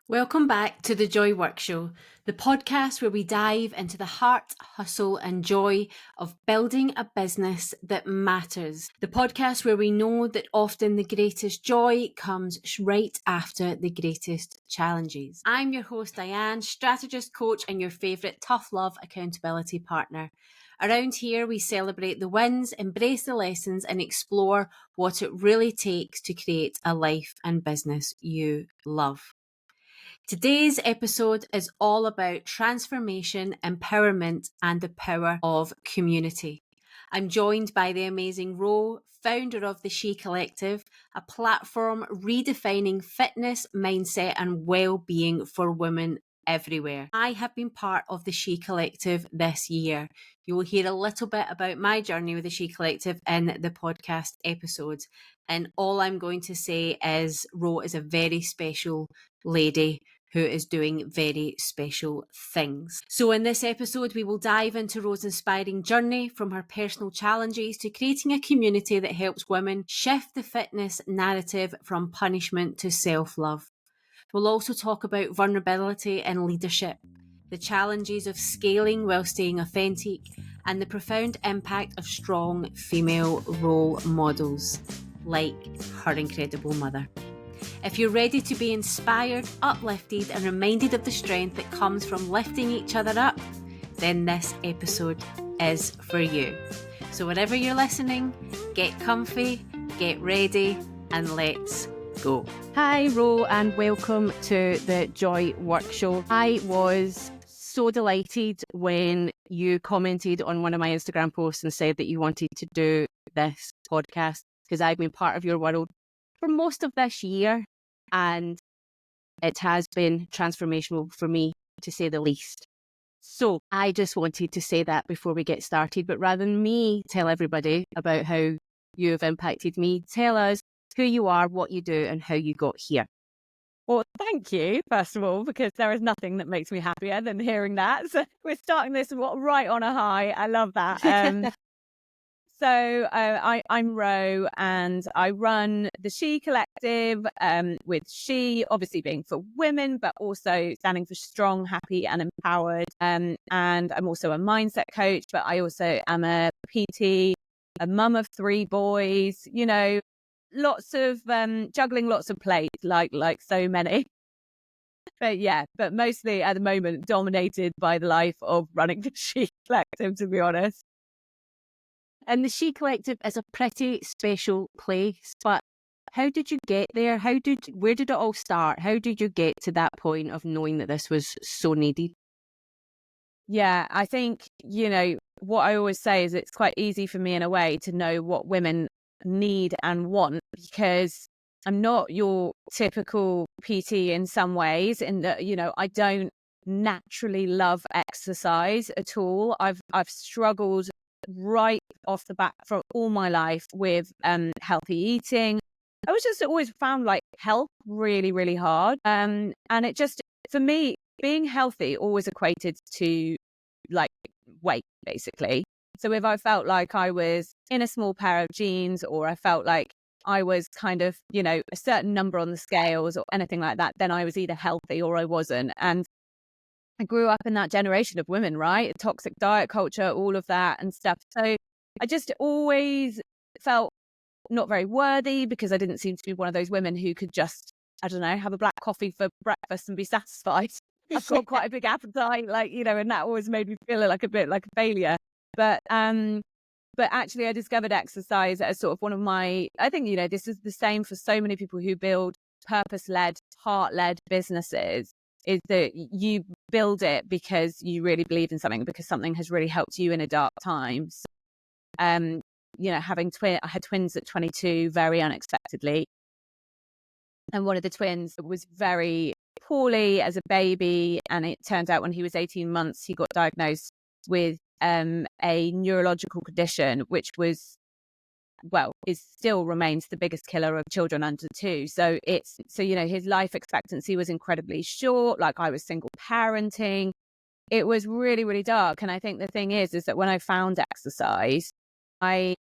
Welcome back to the Joy Work Show, the podcast where we dive into the heart, hustle, and joy of building a business that matters. The podcast where we know that often the greatest joy comes right after the greatest challenges. I'm your host, Diane, strategist, coach, and your favourite tough love accountability partner. Around here, we celebrate the wins, embrace the lessons, and explore what it really takes to create a life and business you love. Today's episode is all about transformation, empowerment, and the power of community. I'm joined by the amazing Ro, founder of the She Collective, a platform redefining fitness, mindset, and well-being for women everywhere. I have been part of the She Collective this year. You will hear a little bit about my journey with the She Collective in the podcast episodes. And all I'm going to say is Ro is a very special lady who is doing very special things. So in this episode, we will dive into Ro's inspiring journey from her personal challenges to creating a community that helps women shift the fitness narrative from punishment to self-love. We'll also talk about vulnerability and leadership, the challenges of scaling while staying authentic, and the profound impact of strong female role models, like her incredible mother. If you're ready to be inspired, uplifted, and reminded of the strength that comes from lifting each other up, then this episode is for you. So wherever you're listening, get comfy, get ready, and let's go. Hi, Ro, and welcome to the Joy Work Show. I was so delighted when you commented on one of my Instagram posts and said that you wanted to do this podcast because I've been part of your world for most of this year, and it has been transformational for me, to say the least. So I just wanted to say that before we get started, but rather than me tell everybody about how you have impacted me, tell us who you are, what you do, and how you got here. Well, thank you, first of all, because there is nothing that makes me happier than hearing that. So we're starting this right on a high. I love that. I'm Ro, and I run the She Collective, with She obviously being for women, but also standing for strong, happy, and empowered. And I'm also a mindset coach, but I also am a PT, a mum of 3 boys. You know, lots of juggling lots of plates, like so many. But mostly at the moment dominated by the life of running the She Collective, to be honest. And the She Collective is a pretty special place, but how did you get there? Where did it all start? How did you get to that point of knowing that this was so needed? Yeah, I think, what I always say is it's quite easy for me in a way to know what women need and want, because I'm not your typical PT in some ways, in that, I don't naturally love exercise at all. I've struggled right off the bat for all my life with healthy eating. I was just always found like health really, really hard. And it just, for me, being healthy always equated to like weight, basically. So if I felt like I was in a small pair of jeans, or I felt like I was kind of, a certain number on the scales or anything like that, then I was either healthy or I wasn't. And I grew up in that generation of women, right? Toxic diet culture, all of that and stuff. So I just always felt not very worthy, because I didn't seem to be one of those women who could just, I don't know, have a black coffee for breakfast and be satisfied. I've got quite a big appetite, and that always made me feel like a bit like a failure. But actually I discovered exercise as sort of one of my, I think, this is the same for so many people who build purpose-led, heart-led businesses, is that you build it because you really believe in something, because something has really helped you in a dark time. So, I had twins at 22, very unexpectedly. And one of the twins was very poorly as a baby. And it turned out when he was 18 months, he got diagnosed with a neurological condition, which still remains the biggest killer of children under 2. So his life expectancy was incredibly short. Like, I was single parenting. It was really, really dark. And I think the thing is that when I found exercise, I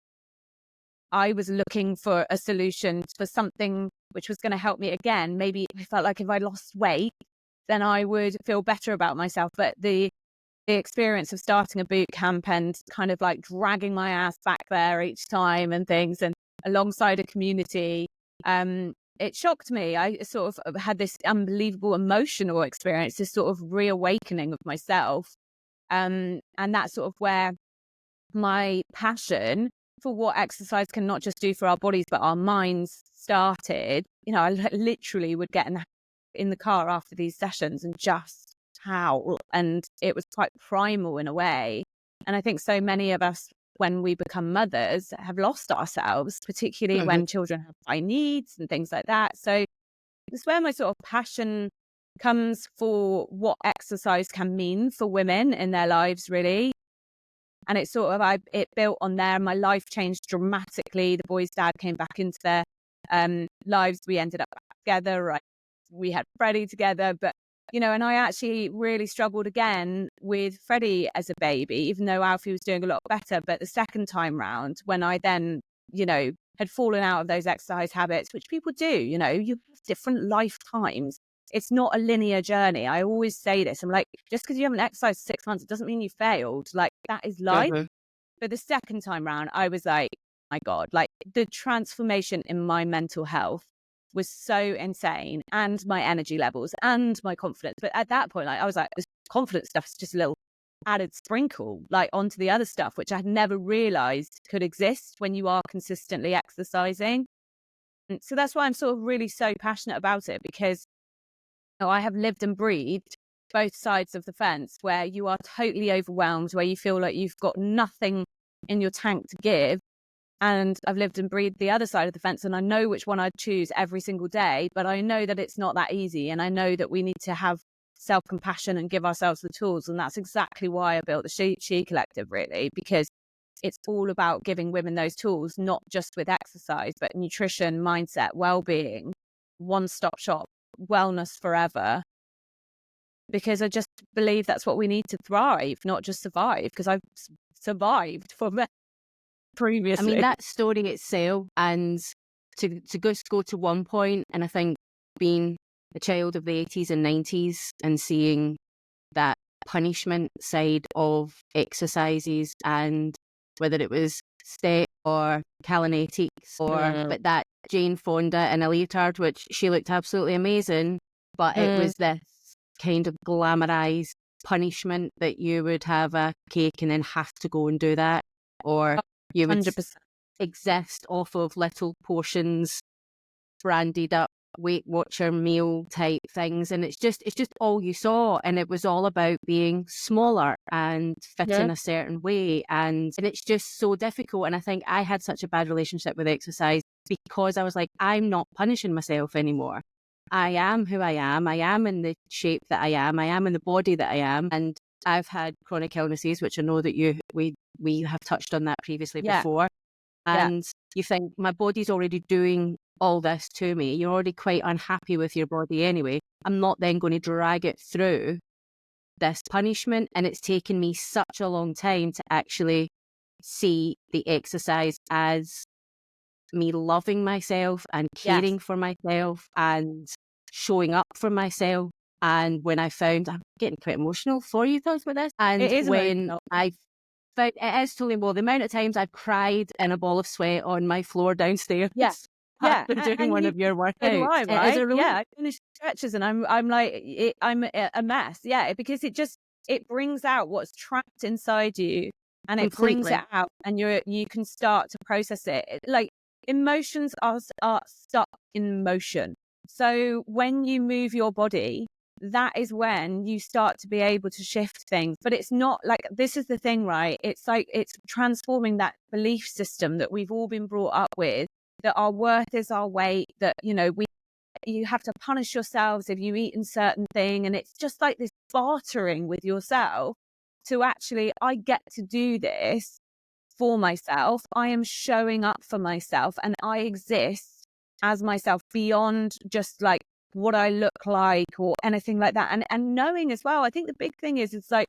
was looking for a solution for something which was going to help me again. Maybe I felt like if I lost weight, then I would feel better about myself. But the experience of starting a boot camp and kind of like dragging my ass back there each time and things, and alongside a community, it shocked me. I sort of had this unbelievable emotional experience, this sort of reawakening of myself. And that's sort of where my passion for what exercise can not just do for our bodies, but our minds started. I literally would get in the car after these sessions and just howl. And it was quite primal in a way. And I think so many of us, when we become mothers, have lost ourselves, particularly when children have high needs and things like that. So it's where my sort of passion comes for what exercise can mean for women in their lives, really. And it's sort of, it built on there. My life changed dramatically. The boys' dad came back into their lives. We ended up back together. Right? We had Freddie together. But, and I actually really struggled again with Freddie as a baby, even though Alfie was doing a lot better. But the second time round, when I then, had fallen out of those exercise habits, which people do, you have different lifetimes. It's not a linear journey. I always say this. I'm like, just because you haven't exercised 6 months, it doesn't mean you failed. Like, that is life. But the second time round, I was like, my God, like the transformation in my mental health was so insane, and my energy levels and my confidence. But at that point, like, I was like, this confidence stuff is just a little added sprinkle, like, onto the other stuff, which I had never realized could exist when you are consistently exercising. And so that's why I'm sort of really so passionate about it, because I have lived and breathed both sides of the fence, where you are totally overwhelmed, where you feel like you've got nothing in your tank to give. And I've lived and breathed the other side of the fence, and I know which one I'd choose every single day, but I know that it's not that easy. And I know that we need to have self-compassion and give ourselves the tools. And that's exactly why I built the She Collective, really, because it's all about giving women those tools, not just with exercise, but nutrition, mindset, well-being, one-stop shop, wellness forever. Because I just believe that's what we need to thrive, not just survive, because I've survived for previously. I mean, that story itself, and to go to one point, and I think being a child of the 80s and 90s and seeing that punishment side of exercises, and whether it was step or Kalinetics or but that Jane Fonda in a leotard, which she looked absolutely amazing, but it was this kind of glamorized punishment that you would have a cake and then have to go and do that, or you would 100%. exist off of little portions, branded up Weight Watcher meal type things, and it's just all you saw, and it was all about being smaller and fit in a certain way, and it's just so difficult. And I think I had such a bad relationship with exercise because I was like, I'm not punishing myself anymore. I am who I am in the shape that I am in the body that I am, and I've had chronic illnesses, which I know that we have touched on that previously before. And you think, my body's already doing all this to me. You're already quite unhappy with your body anyway. I'm not then going to drag it through this punishment. And it's taken me such a long time to actually see the exercise as me loving myself and caring for myself and showing up for myself. And when I found, I'm getting quite emotional for you talking about this, and It is when emotional. but it is totally more the amount of times I've cried in a ball of sweat on my floor downstairs. After doing one of your workouts. I finish stretches and I'm like, I'm a mess. Yeah, because it brings out what's trapped inside you, and it brings it out, and you can start to process it. Like, emotions are stuck in motion. So when you move your body, that is when you start to be able to shift things. But it's not like, this is the thing, right? It's like, it's transforming that belief system that we've all been brought up with, that our worth is our weight, that, you have to punish yourselves if you eat a certain thing. And it's just like this bartering with yourself to actually, I get to do this for myself. I am showing up for myself, and I exist as myself beyond just like what I look like or anything like that. And knowing as well, I think the big thing is, it's like,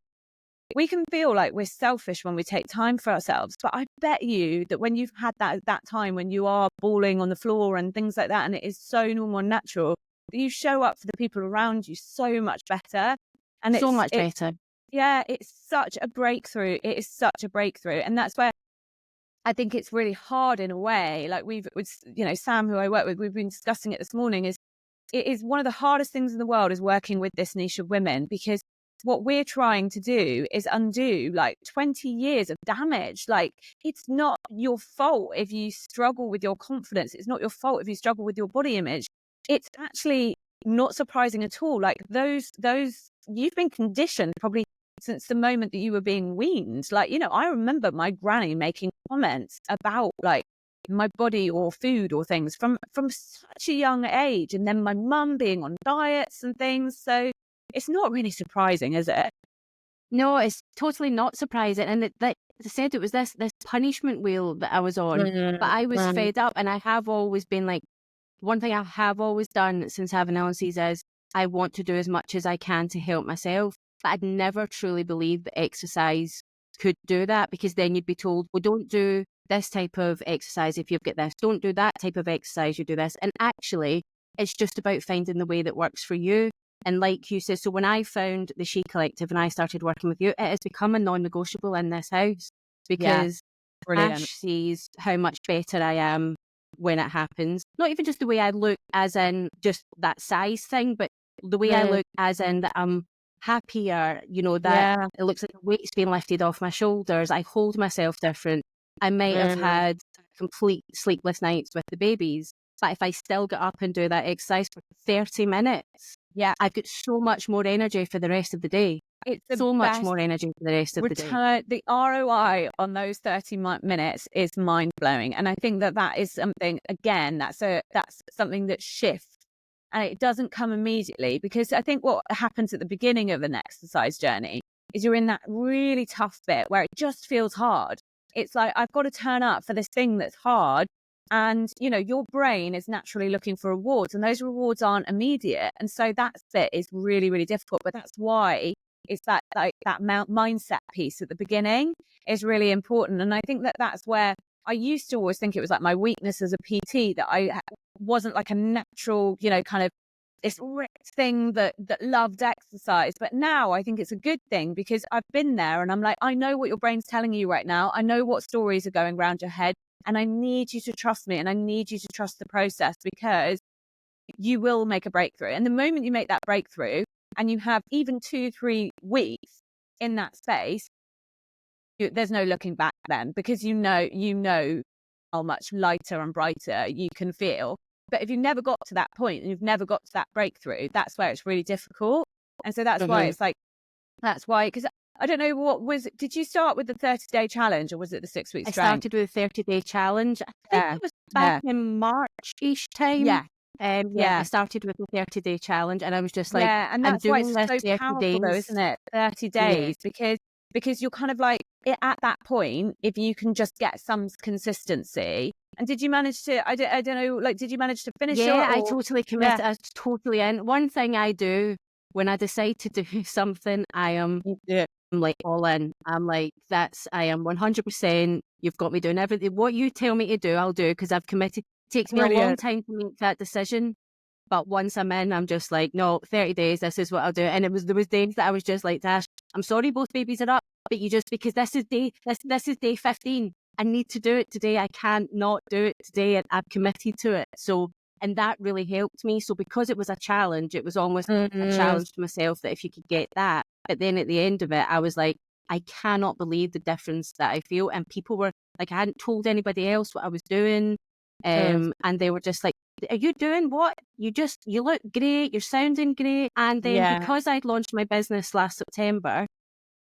we can feel like we're selfish when we take time for ourselves, but I bet you that when you've had that time when you are bawling on the floor and things like that, and it is so normal and natural, you show up for the people around you so much better. And So much it's better. yeah, it's such a breakthrough. It is such a breakthrough. And that's where I think it's really hard in a way. Like Sam, who I work with, we've been discussing it this morning, is it is one of the hardest things in the world is working with this niche of women, because what we're trying to do is undo like 20 years of damage. Like, it's not your fault if you struggle with your confidence. It's not your fault if you struggle with your body image. It's actually not surprising at all. Like those you've been conditioned probably since the moment that you were being weaned. Like, I remember my granny making comments about like my body or food or things from such a young age, and then my mum being on diets and things. So it's not really surprising, is it? No, it's totally not surprising. And like I said, it was this punishment wheel that I was on, but I was fed up, and I have always been like, one thing I have always done since having LNCs is I want to do as much as I can to help myself. But I'd never truly believed that exercise could do that, because then you'd be told, well, don't do this type of exercise if you've got this. Don't do that type of exercise, you do this. And actually, it's just about finding the way that works for you. And like you said, so when I found the She Collective and I started working with you, it has become a non-negotiable in this house, because Brilliant. Ash sees how much better I am when it happens. Not even just the way I look as in just that size thing, but the way I look as in that I'm happier, that it looks like the weight's being lifted off my shoulders. I hold myself different. I might have had complete sleepless nights with the babies, but if I still get up and do that exercise for 30 minutes, I've got so much more energy for the rest of the day. It's the so much best more energy for the rest of the day. return. The ROI on those 30 minutes is mind blowing, and I think that is something. Again, that's something that shifts, and it doesn't come immediately, because I think what happens at the beginning of an exercise journey is you're in that really tough bit where it just feels hard. It's like, I've got to turn up for this thing that's hard. And, your brain is naturally looking for rewards, and those rewards aren't immediate. And so that bit is really, really difficult. But that's why it's that mindset piece at the beginning is really important. And I think that's where I used to always think it was like my weakness as a PT, that I wasn't like a natural, kind of this ripped thing that loved exercise. But now I think it's a good thing, because I've been there and I'm like, I know what your brain's telling you right now. I know what stories are going around your head, and I need you to trust me, and I need you to trust the process, because you will make a breakthrough. And the moment you make that breakthrough and you have even 2-3 weeks in that space, there's no looking back then, because you know how much lighter and brighter you can feel. But if you never got to that point and you've never got to that breakthrough, that's where it's really difficult. And so that's why it's like, because I don't know, what was it? Did you start with the 30-day challenge, or was it the 6 weeks? I started with a 30-day challenge. I think it was back in March-ish time. I started with the 30-day challenge, and I was just like, and that's why it's so powerful though, isn't it? 30 days, because you're kind of like, at that point, if you can just get some consistency. And did you manage to, I don't know, like, did you manage to finish it? Yeah, I totally committed. I was totally in. One thing I do when I decide to do something, I'm like all in. I'm like, I am 100%. You've got me doing everything. What you tell me to do, I'll do, because I've committed. It takes me a long time to make that decision. But once I'm in, I'm just like, no, 30 days, this is what I'll do. And there was days that I was just like, Dash, I'm sorry both babies are up, but because this is day 15. I need to do it today. I can't not do it today, and I've committed to it. So, and that really helped me. So because it was a challenge, it was almost a challenge to myself, that if you could get that. But then at the end of it, I was like, I cannot believe the difference that I feel. And people were like, I hadn't told anybody else what I was doing. And they were just like, are you doing what? You look great. You're sounding great. And then because I'd launched my business last September,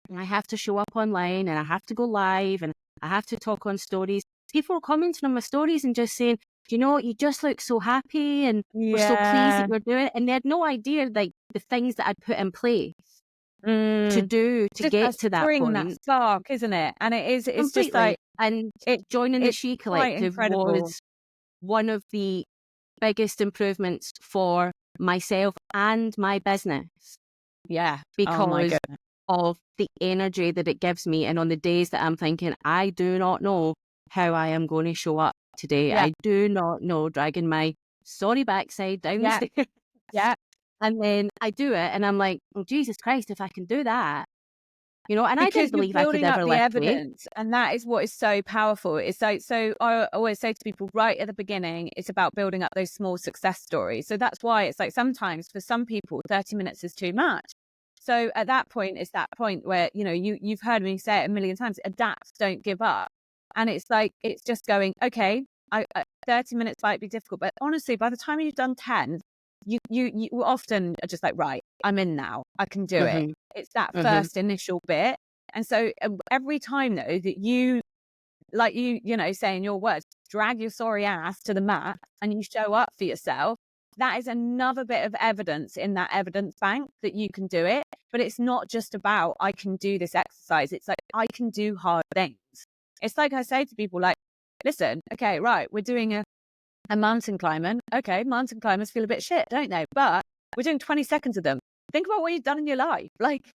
and I have to show up online, and I have to go live, and I have to talk on stories, people were commenting on my stories and just saying, you just look so happy, and we're so pleased that you're doing it. And they had no idea, like, the things that I'd put in place to do to get to that point. That spark, isn't it? And it's Completely. just like, and joining the She Collective was one of the biggest improvements for myself and my business. Because of the energy that it gives me. And on the days that I'm thinking, I do not know how I am going to show up today. I do not know, dragging my sorry backside down the stairs. Yeah. And then I do it and I'm like, oh, Jesus Christ, if I can do that, you know, and I Because didn't you're believe I could building up ever the lift weight. evidence, and that is what is so powerful. It's like, so I always say to people right at the beginning, it's about building up those small success stories. So that's why it's like sometimes for some people 30 minutes is too much. So at that point, it's that point where, you know, you've heard me say it a million times, adapt, don't give up. And it's like, it's just going, okay, 30 minutes might be difficult, but honestly, by the time you've done 10, you often are just like, right, I'm in now, I can do it. Mm-hmm. It's that Mm-hmm. first initial bit. And so every time though that you, like you know, say in your words, drag your sorry ass to the mat and you show up for yourself, that is another bit of evidence in that evidence bank that you can do it. But it's not just about, I can do this exercise. It's like, I can do hard things. It's like I say to people, like, listen, okay, right, we're doing a mountain climber. Okay, mountain climbers feel a bit shit, don't they? But we're doing 20 seconds of them. Think about what you've done in your life. Like,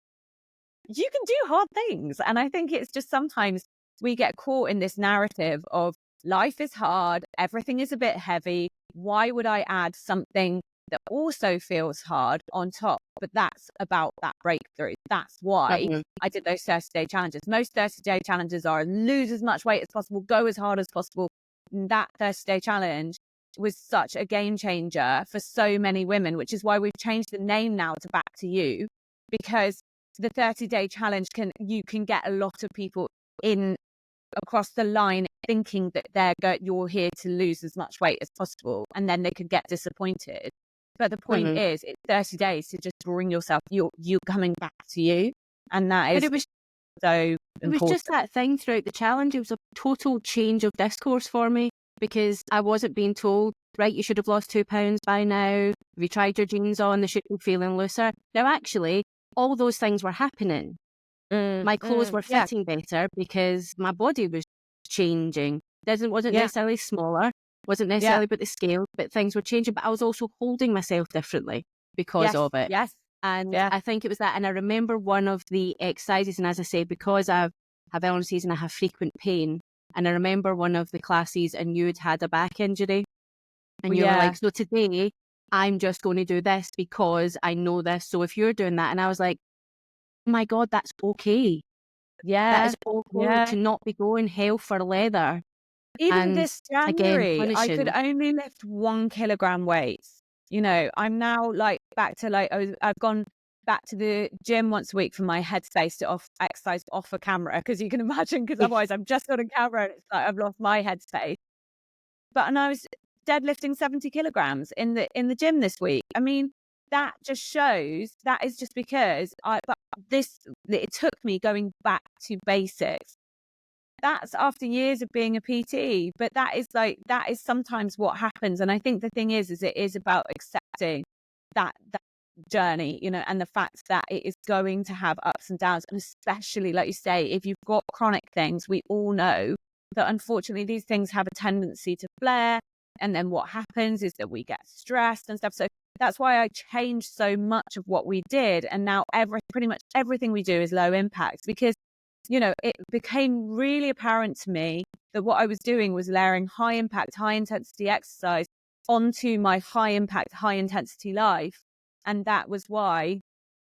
you can do hard things. And I think it's just sometimes we get caught in this narrative of life is hard, everything is a bit heavy. Why would I add something that also feels hard on top? But that's about that breakthrough. That's why Mm-hmm. I did those 30-day challenges. Most 30-day challenges are lose as much weight as possible, go as hard as possible. And that 30-day challenge was such a game changer for so many women, which is why we've changed the name now to Back to You, because the 30-day challenge you can get a lot of people in across the line thinking that you're here to lose as much weight as possible, and then they could get disappointed. But the point Mm-hmm. is, it's 30 days to just bring yourself, you're coming back to you, and that But is so it was important. just that thing throughout the challenge. It was a total change of discourse for me because I wasn't being told, right, you should have lost 2 pounds by now. Have you tried your jeans on? They should be feeling looser. Now, actually, all those things were happening. My clothes were Yeah, fitting better because my body was changing. Wasn't yeah, necessarily smaller, wasn't yeah, necessarily about the scale, but things were changing. But I was also holding myself differently because yes, of it. yes, And yeah, I think it was that. And I remember one of the exercises, and as I say, because I have illnesses and I have frequent pain, and I remember one of the classes and you had a back injury and you were yeah, like, so today I'm just going to do this because I know this. So if you're doing that, and I was like, oh my God, that's okay. That yeah, is okay yeah. to not be going hell for leather Even and this again, January, I could punishing. only lift 1 kilogram weights. You know, I'm now like back to like, I've gone back to the gym once a week for my headspace to exercise off a camera. Cause you can imagine, because otherwise I'm just on a camera and it's like I've lost my headspace. And I was deadlifting 70 kilograms in the gym this week. I mean, that just shows that is just because it took me going back to basics. That's after years of being a PT, but that is sometimes what happens. And I think the thing is it is about accepting that journey, you know, and the fact that it is going to have ups and downs. And especially, like you say, if you've got chronic things, we all know that unfortunately these things have a tendency to flare. And then what happens is that we get stressed and stuff. So that's why I changed so much of what we did. And now pretty much everything we do is low impact, because you know, it became really apparent to me that what I was doing was layering high impact, high intensity exercise onto my high impact, high intensity life. And that was why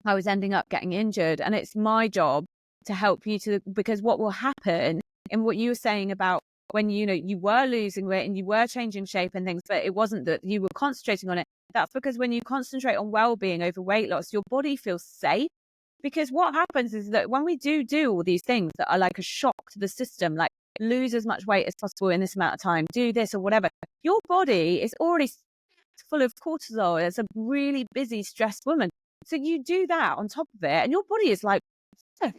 I was ending up getting injured. And it's my job to help you because what will happen, and what you were saying about when, you know, you were losing weight and you were changing shape and things, but it wasn't that you were concentrating on it. That's because when you concentrate on well-being over weight loss, your body feels safe. Because what happens is that when we do all these things that are like a shock to the system, like lose as much weight as possible in this amount of time, do this or whatever, your body is already full of cortisol. It's a really busy, stressed woman. So you do that on top of it, and your body is like, yeah,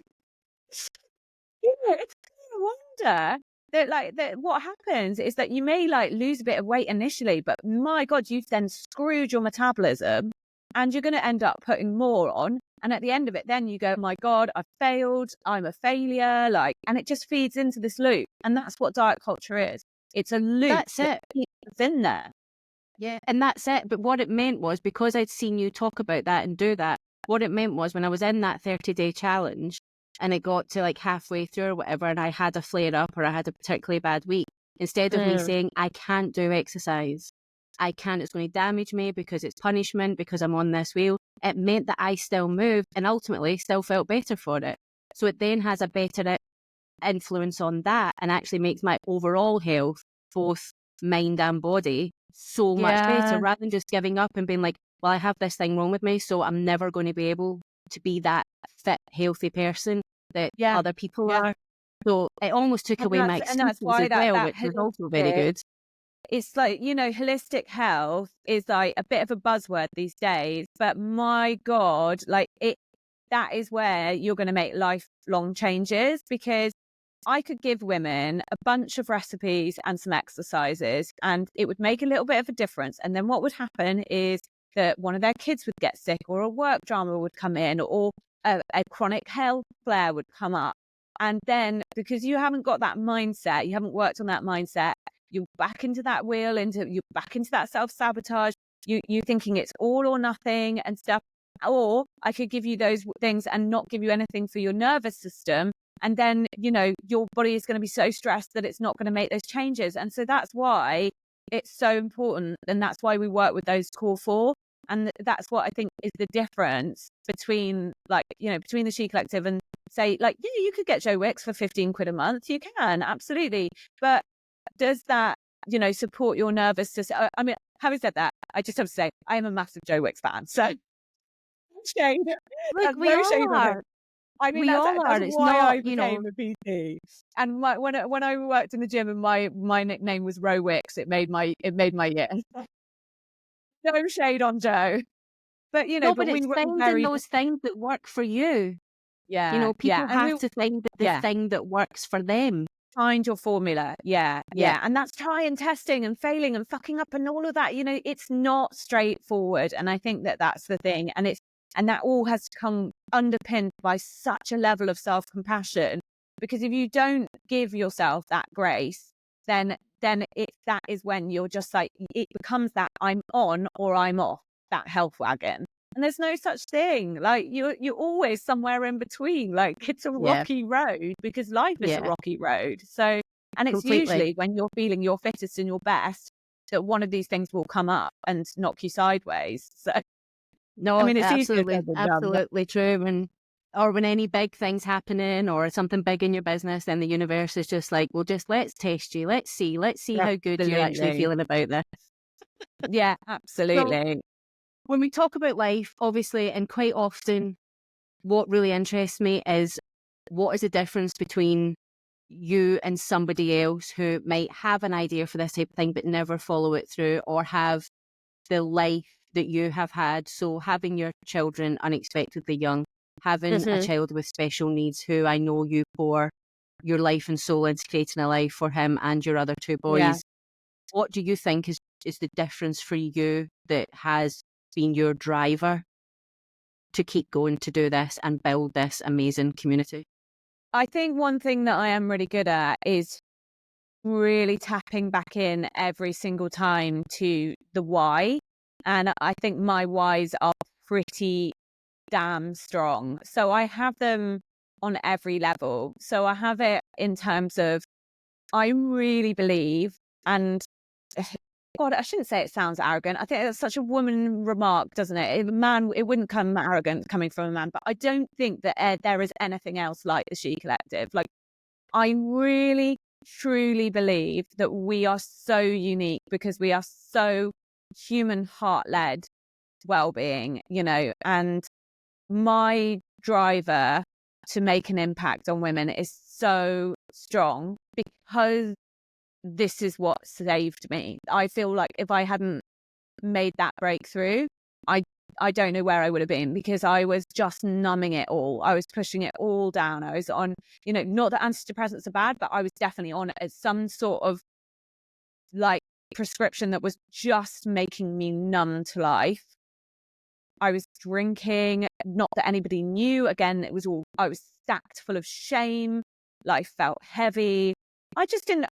it's no wonder that what happens is that you may like lose a bit of weight initially, but my God, you've then screwed your metabolism and you're going to end up putting more on. And at the end of it, then you go, my God, I've failed. I'm a failure. And it just feeds into this loop. And that's what diet culture is. It's a loop That's that it. keeps us in there. Yeah. And that's it. But what it meant was, because I'd seen you talk about that and do that, what it meant was when I was in that 30-day challenge and it got to like halfway through or whatever, and I had a flare up or I had a particularly bad week, instead of me saying, I can't do exercise, I can't, it's going to damage me because it's punishment, because I'm on this wheel. It meant that I still moved and ultimately still felt better for it. So it then has a better influence on that and actually makes my overall health, both mind and body, so much better, rather than just giving up and being like, well, I have this thing wrong with me, so I'm never going to be able to be that fit, healthy person that other people are. So it almost took away my excuses as well, which was also very good. It's like, holistic health is like a bit of a buzzword these days, but my God, like that is where you're going to make lifelong changes, because I could give women a bunch of recipes and some exercises and it would make a little bit of a difference. And then what would happen is that one of their kids would get sick, or a work drama would come in, or a chronic health flare would come up. And then because you haven't got that mindset, you haven't worked on that mindset, you're back into that wheel, you're back into that self-sabotage. You're thinking it's all or nothing and stuff. Or I could give you those things and not give you anything for your nervous system. And then, your body is going to be so stressed that it's not going to make those changes. And so that's why it's so important. And that's why we work with those core four. And that's what I think is the difference between between the She Collective and say, like, yeah, you could get Joe Wicks for 15 quid a month. You can, absolutely. But does that, support your nervous system? I mean, having said that, I just have to say, I am a massive Joe Wicks fan. So shade. Look, we no all shade on are. him. I mean, We that's all are. It's why not, I became a PT. And when I worked in the gym and my nickname was Ro Wicks, it made my year. No shade on Joe, but no, but but we it's were finding those things that work for you. People and have to find the thing that works for them. Find your formula. Yeah. And that's trying, testing and failing and fucking up and all of that. It's not straightforward. And I think that that's the thing. And that all has to come underpinned by such a level of self-compassion, because if you don't give yourself that grace, then that is when you're just like, it becomes that I'm on or I'm off that health wagon. And there's no such thing. Like you're always somewhere in between. Like it's a rocky road, because life is a rocky road. So, and it's usually when you're feeling your fittest and your best that one of these things will come up and knock you sideways. So, no, I mean, it's absolutely true. Or when any big thing's happening or something big in your business, then the universe is just like, well, let's test you. Let's see how good you're actually feeling about this. Yeah, absolutely. So, when we talk about life, obviously, and quite often, what really interests me is what is the difference between you and somebody else who might have an idea for this type of thing but never follow it through, or have the life that you have had. So having your children unexpectedly young, having a child with special needs who I know you pour your life and soul into creating a life for him and your other two boys. Yeah. What do you think is the difference for you that has been your driver to keep going to do this and build this amazing community? I think one thing that I am really good at is really tapping back in every single time to the why. And I think my whys are pretty damn strong. So I have them on every level. So I have it in terms of, I really believe, and God, I shouldn't say it sounds arrogant. I think that's such a woman remark, doesn't it? A man, it wouldn't come arrogant coming from a man, but I don't think that there is anything else like the She Collective. Like, I really, truly believe that we are so unique because we are so human heart-led well-being, and my driver to make an impact on women is so strong because this is what saved me. I feel like if I hadn't made that breakthrough, I don't know where I would have been, because I was just numbing it all. I was pushing it all down. I was on, not that antidepressants are bad, but I was definitely on some sort of like prescription that was just making me numb to life. I was drinking, not that anybody knew. Again, I was stacked full of shame. Life felt heavy. I didn't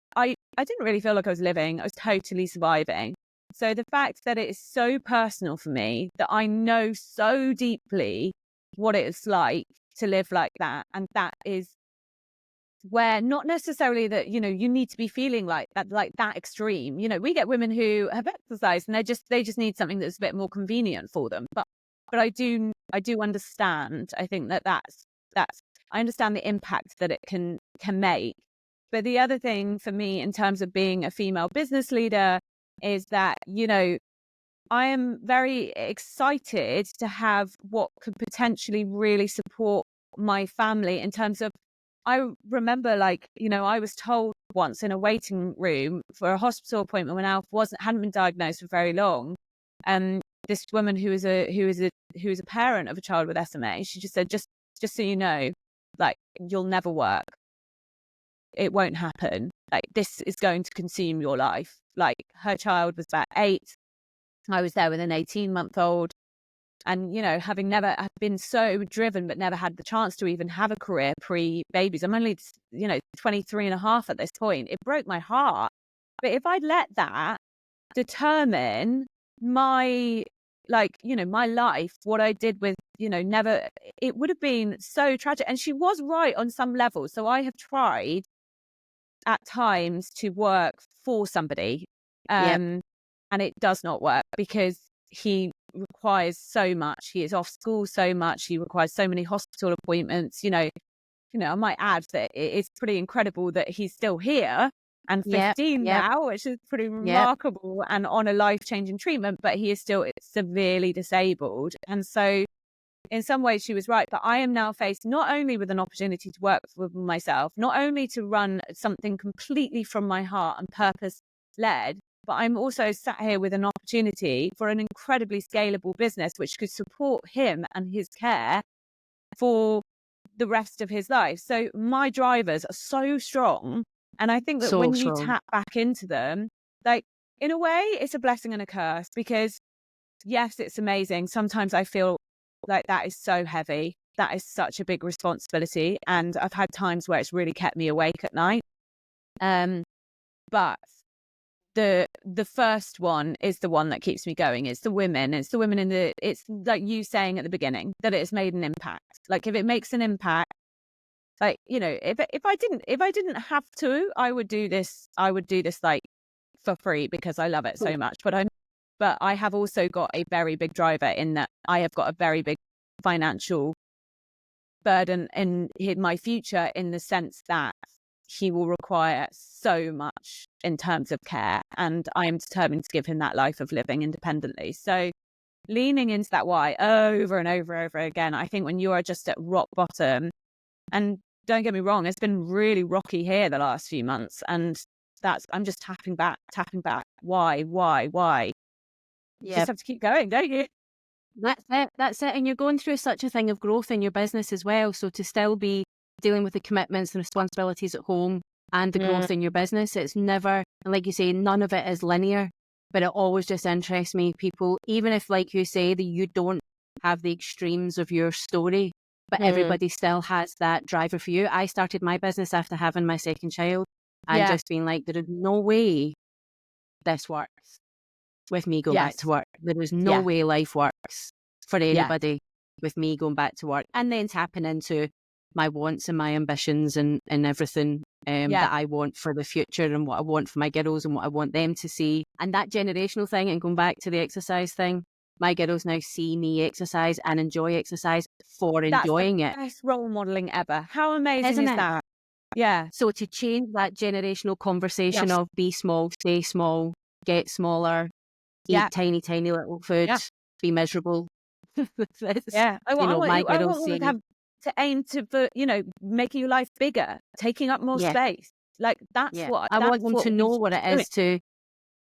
really feel like I was living. I was totally surviving. So the fact that it is so personal for me, that I know so deeply what it's like to live like that, and that is where not necessarily that, you know, you need to be feeling like that extreme. You know, we get women who have exercised and they just need something that's a bit more convenient for them. But I do understand. I think that's I understand the impact that it can make. But the other thing for me in terms of being a female business leader is that, you know, I am very excited to have what could potentially really support my family in terms of, I remember, like, you know, I was told once in a waiting room for a hospital appointment when Alf hadn't been diagnosed for very long. This woman who is a parent of a child with SMA, she just said, just so you know, like, you'll never work. It won't happen. Like, this is going to consume your life. Like, her child was about 8. I was there with an 18-month-old. And, you know, having never been so driven, but never had the chance to even have a career pre-babies. I'm only, you know, 23 and a half at this point. It broke my heart. But if I'd let that determine my, like, you know, my life, what I did with, you know, never, it would have been so tragic. And she was right on some level. So I have tried at times to work for somebody. And it does not work because he requires so much. He is off school so much. He requires so many hospital appointments. You know, I might add that it's pretty incredible that he's still here and 15 now, which is pretty remarkable and on a life-changing treatment, but he is still severely disabled. And so in some ways she was right, but I am now faced not only with an opportunity to work with myself, not only to run something completely from my heart and purpose-led, but I'm also sat here with an opportunity for an incredibly scalable business which could support him and his care for the rest of his life. So my drivers are so strong. And I think that when you tap back into them, like, in a way, it's a blessing and a curse, because yes, it's amazing. Sometimes I feel like that is so heavy. That is such a big responsibility. And I've had times where it's really kept me awake at night. But the first one is the one that keeps me going. It's the women. It's like you saying at the beginning, that it has made an impact. Like, if it makes an impact, like, you know, if I didn't have to, I would do this like for free because I love it so much. But I have also got a very big driver in that I have got a very big financial burden in my future, in the sense that he will require so much in terms of care, and I am determined to give him that life of living independently. So leaning into that why over and over again, I think when you are just at rock bottom, and don't get me wrong, it's been really rocky here the last few months, and I'm just tapping back. Why? You just have to keep going, don't you? That's it. And you're going through such a thing of growth in your business as well. So to still be dealing with the commitments and responsibilities at home and the growth in your business, it's never, and like you say, none of it is linear, but it always just interests me, people, even if, like you say, that you don't have the extremes of your story, but everybody still has that driver for you. I started my business after having my second child and just being like, there is no way this works with me going back to work. There is no way life works for anybody with me going back to work. And then tapping into my wants and my ambitions and everything that I want for the future, and what I want for my girls and what I want them to see. And that generational thing, and going back to the exercise thing, my girls now see me exercise and enjoy exercise for enjoying it. Best role modeling ever. How amazing is that? Yeah. So to change that generational conversation of be small, stay small, get smaller, eat tiny little food, be miserable. I want them to aim to, you know, making your life bigger, taking up more space. Like, that's what I want them to know what it is to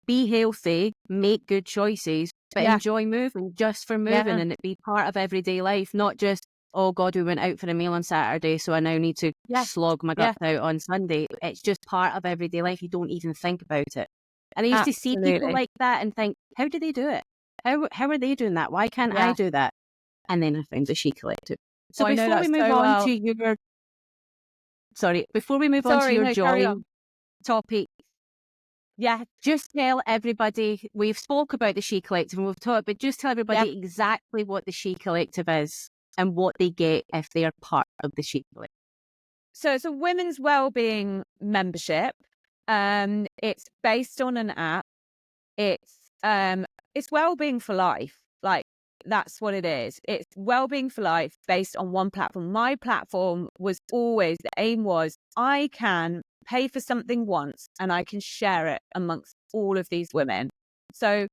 be healthy, make good choices, but enjoy moving just for moving, and it be part of everyday life, not just, oh God, we went out for a meal on Saturday, so I now need to slog my guts out on Sunday. It's just part of everyday life. You don't even think about it. And I used to see people like that and think, how do they do it? How are they doing that? Why can't I do that? And then I found the She Collective. So before we move on to your joy topic, just tell everybody, we've spoke about the She Collective and we've talked, but just tell everybody exactly what the She Collective is and what they get if they are part of the She Collective. So it's a women's wellbeing membership. It's based on an app. It's wellbeing for life. Like, that's what it is. It's wellbeing for life based on one platform. My platform was always, the aim was, I can pay for something once and I can share it amongst all of these women. So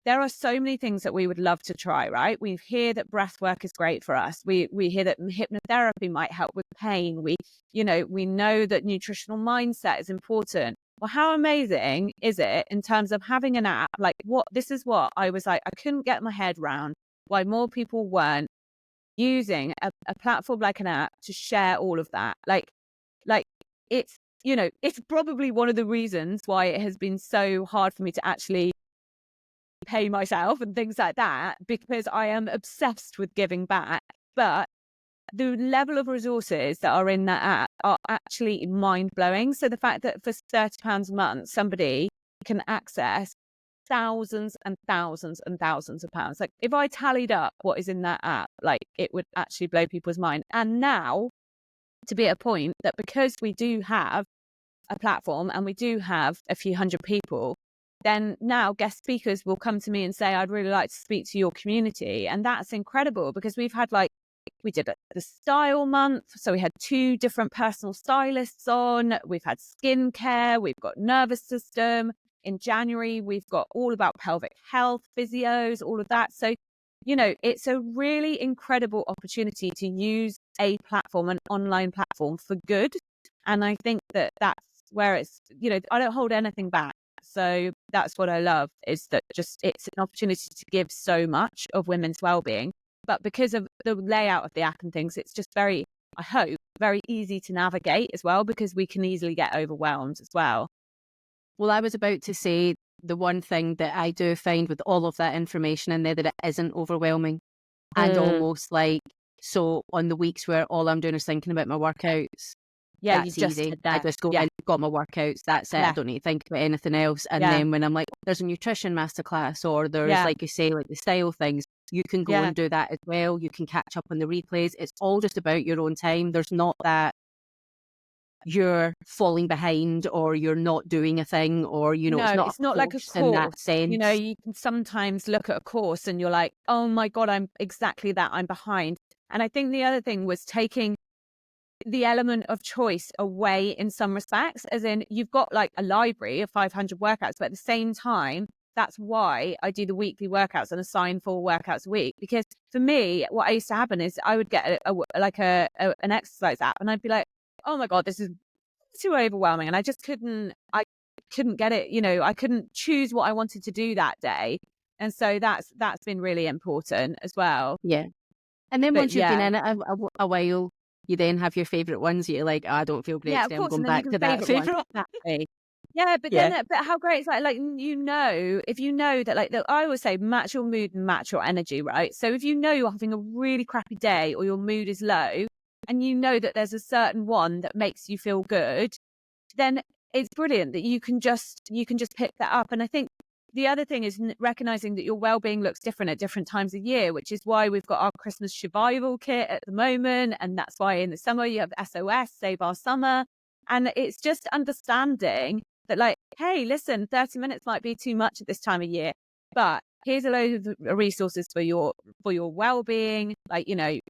there are so many things that we would love to try, right? We hear that breath work is great for us. We hear that hypnotherapy might help with pain. We know that nutritional mindset is important. Well, how amazing is it in terms of having an app? Like, this is what I was like, I couldn't get my head around why more people weren't using a platform like an app to share all of that. Like it's, it's probably one of the reasons why it has been so hard for me to actually pay myself and things like that, because I am obsessed with giving back. But the level of resources that are in that app are actually mind-blowing. So the fact that for £30 a month, somebody can access thousands and thousands and thousands of pounds. Like, if I tallied up what is in that app, like, it would actually blow people's mind. And now, to be at a point that because we do have a platform and we do have a few hundred people, then now guest speakers will come to me and say, I'd really like to speak to your community. And that's incredible, because we've had, like, we did the style month. So we had 2 different personal stylists on. We've had skincare. We've got nervous system. In January, we've got all about pelvic health, physios, all of that. So, it's a really incredible opportunity to use a platform, an online platform, for good. And I think that that's where it's, I don't hold anything back. So that's what I love, is that just it's an opportunity to give so much of women's well-being. But because of the layout of the app and things, it's just very, I hope, very easy to navigate as well, because we can easily get overwhelmed as well. Well, I was about to say, the one thing that I do find with all of that information in there, that it isn't overwhelming and almost like, so on the weeks where all I'm doing is thinking about my workouts, Yeah, you that's just easy. did I that. just go, Yeah. I've got my workouts, that's it. I Yeah. don't need to think about anything else. And Yeah. then when I'm like, there's a nutrition masterclass, or there's, Yeah. like you say, like the style things, you can go and do that as well. You can catch up on the replays. It's all just about your own time. There's not that you're falling behind or you're not doing a thing, or, It's not like a course in that course. sense. You can sometimes look at a course and you're like, oh my God, I'm exactly that. I'm behind. And I think the other thing was taking the element of choice away in some respects, as in, you've got like a library of 500 workouts, but at the same time, that's why I do the weekly workouts and assign 4 workouts a week. Because for me, what I used to happen is I would get an exercise app and I'd be like, oh my God, this is too overwhelming. And I couldn't get it. I couldn't choose what I wanted to do that day. And so that's been really important as well. Yeah. And then But once you've been in it a while, you then have your favourite ones. You're like, I don't feel great yeah, of today, I'm course. going And then you back can to that favorite one. favourite. Exactly. Yeah, but Yeah. then, but how great is that? Like, if you know that, like, I always say, match your mood and match your energy, right? So if you know you're having a really crappy day or your mood is low, and you know that there's a certain one that makes you feel good, then it's brilliant that you can just pick that up. And I think the other thing is recognizing that your well-being looks different at different times of year, which is why we've got our Christmas survival kit at the moment. And that's why in the summer you have SOS, Save Our Summer. And it's just understanding that, like, hey, listen, 30 minutes might be too much at this time of year, but here's a load of resources for your well-being, like,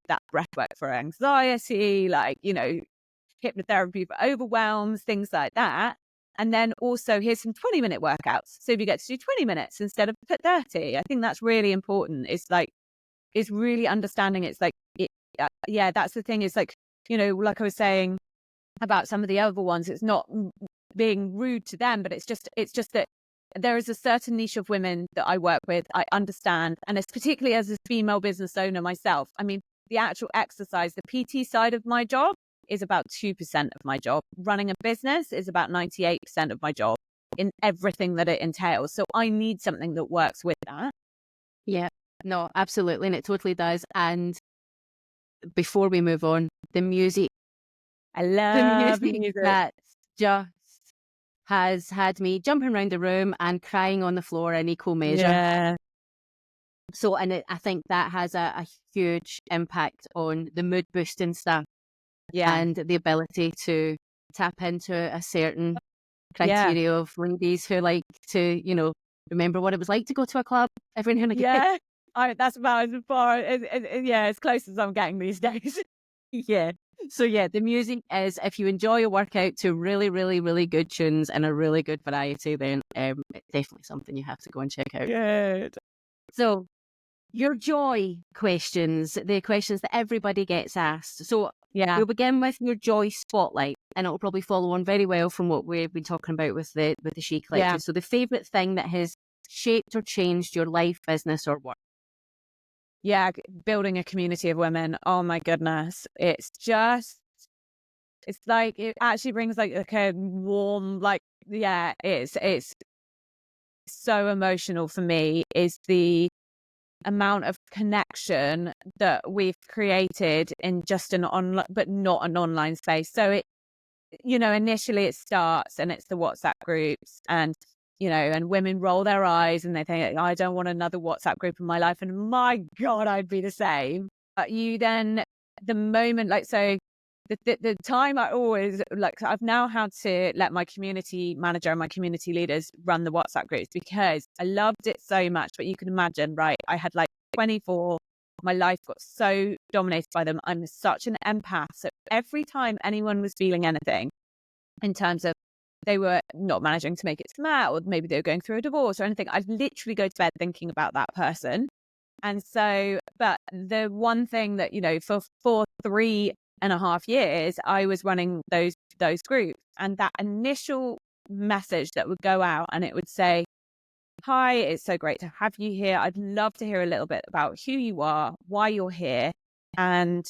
that breath work for anxiety, like, hypnotherapy for overwhelms, things like that. And then also, here's some 20-minute workouts. So if you get to do 20 minutes instead of 30, I think that's really important. It's really understanding. It's like, yeah, that's the thing. It's like, like I was saying about some of the other ones, it's not being rude to them, but it's just that there is a certain niche of women that I work with, I understand. And it's particularly as a female business owner myself. I mean, the actual exercise, the PT side of my job is about 2% of my job. Running a business is about 98% of my job, in everything that it entails. So I need something that works with that. Yeah, no, absolutely. And it totally does. And before we move on, the music. I love The music that just has had me jumping around the room and crying on the floor in equal measure. Yeah. So, and I think that has a huge impact on the mood boosting stuff. and the ability to tap into a certain criteria of ladies who like to, remember what it was like to go to a club every now and again. That's about as far as close as I'm getting these days. Yeah. So the music is, if you enjoy a workout to really, really, really good tunes and a really good variety, then it's definitely something you have to go and check out. Good. So your joy questions, the questions that everybody gets asked. So we'll begin with your joy spotlight, and it will probably follow on very well from what we've been talking about with the She Collective. So the favourite thing that has shaped or changed your life, business, or work. Building a community of women. Oh my goodness. It's like, it actually brings like a warm, it's so emotional for me, is the amount of connection that we've created in just an online, but not an online space. So it, initially it starts and it's the WhatsApp groups, and and women roll their eyes and they think, I don't want another WhatsApp group in my life. And my God, I'd be the same. But you then, the moment, the time I always, I've now had to let my community manager and my community leaders run the WhatsApp groups, because I loved it so much. But you can imagine, right? I had 24, my life got so dominated by them. I'm such an empath. So every time anyone was feeling anything in terms of they were not managing to make it to Matt, or maybe they were going through a divorce or anything, I'd literally go to bed thinking about that person. And so, but the one thing that, for 3.5 years, I was running those groups, and that initial message that would go out and it would say, hi, it's so great to have you here. I'd love to hear a little bit about who you are, why you're here, and,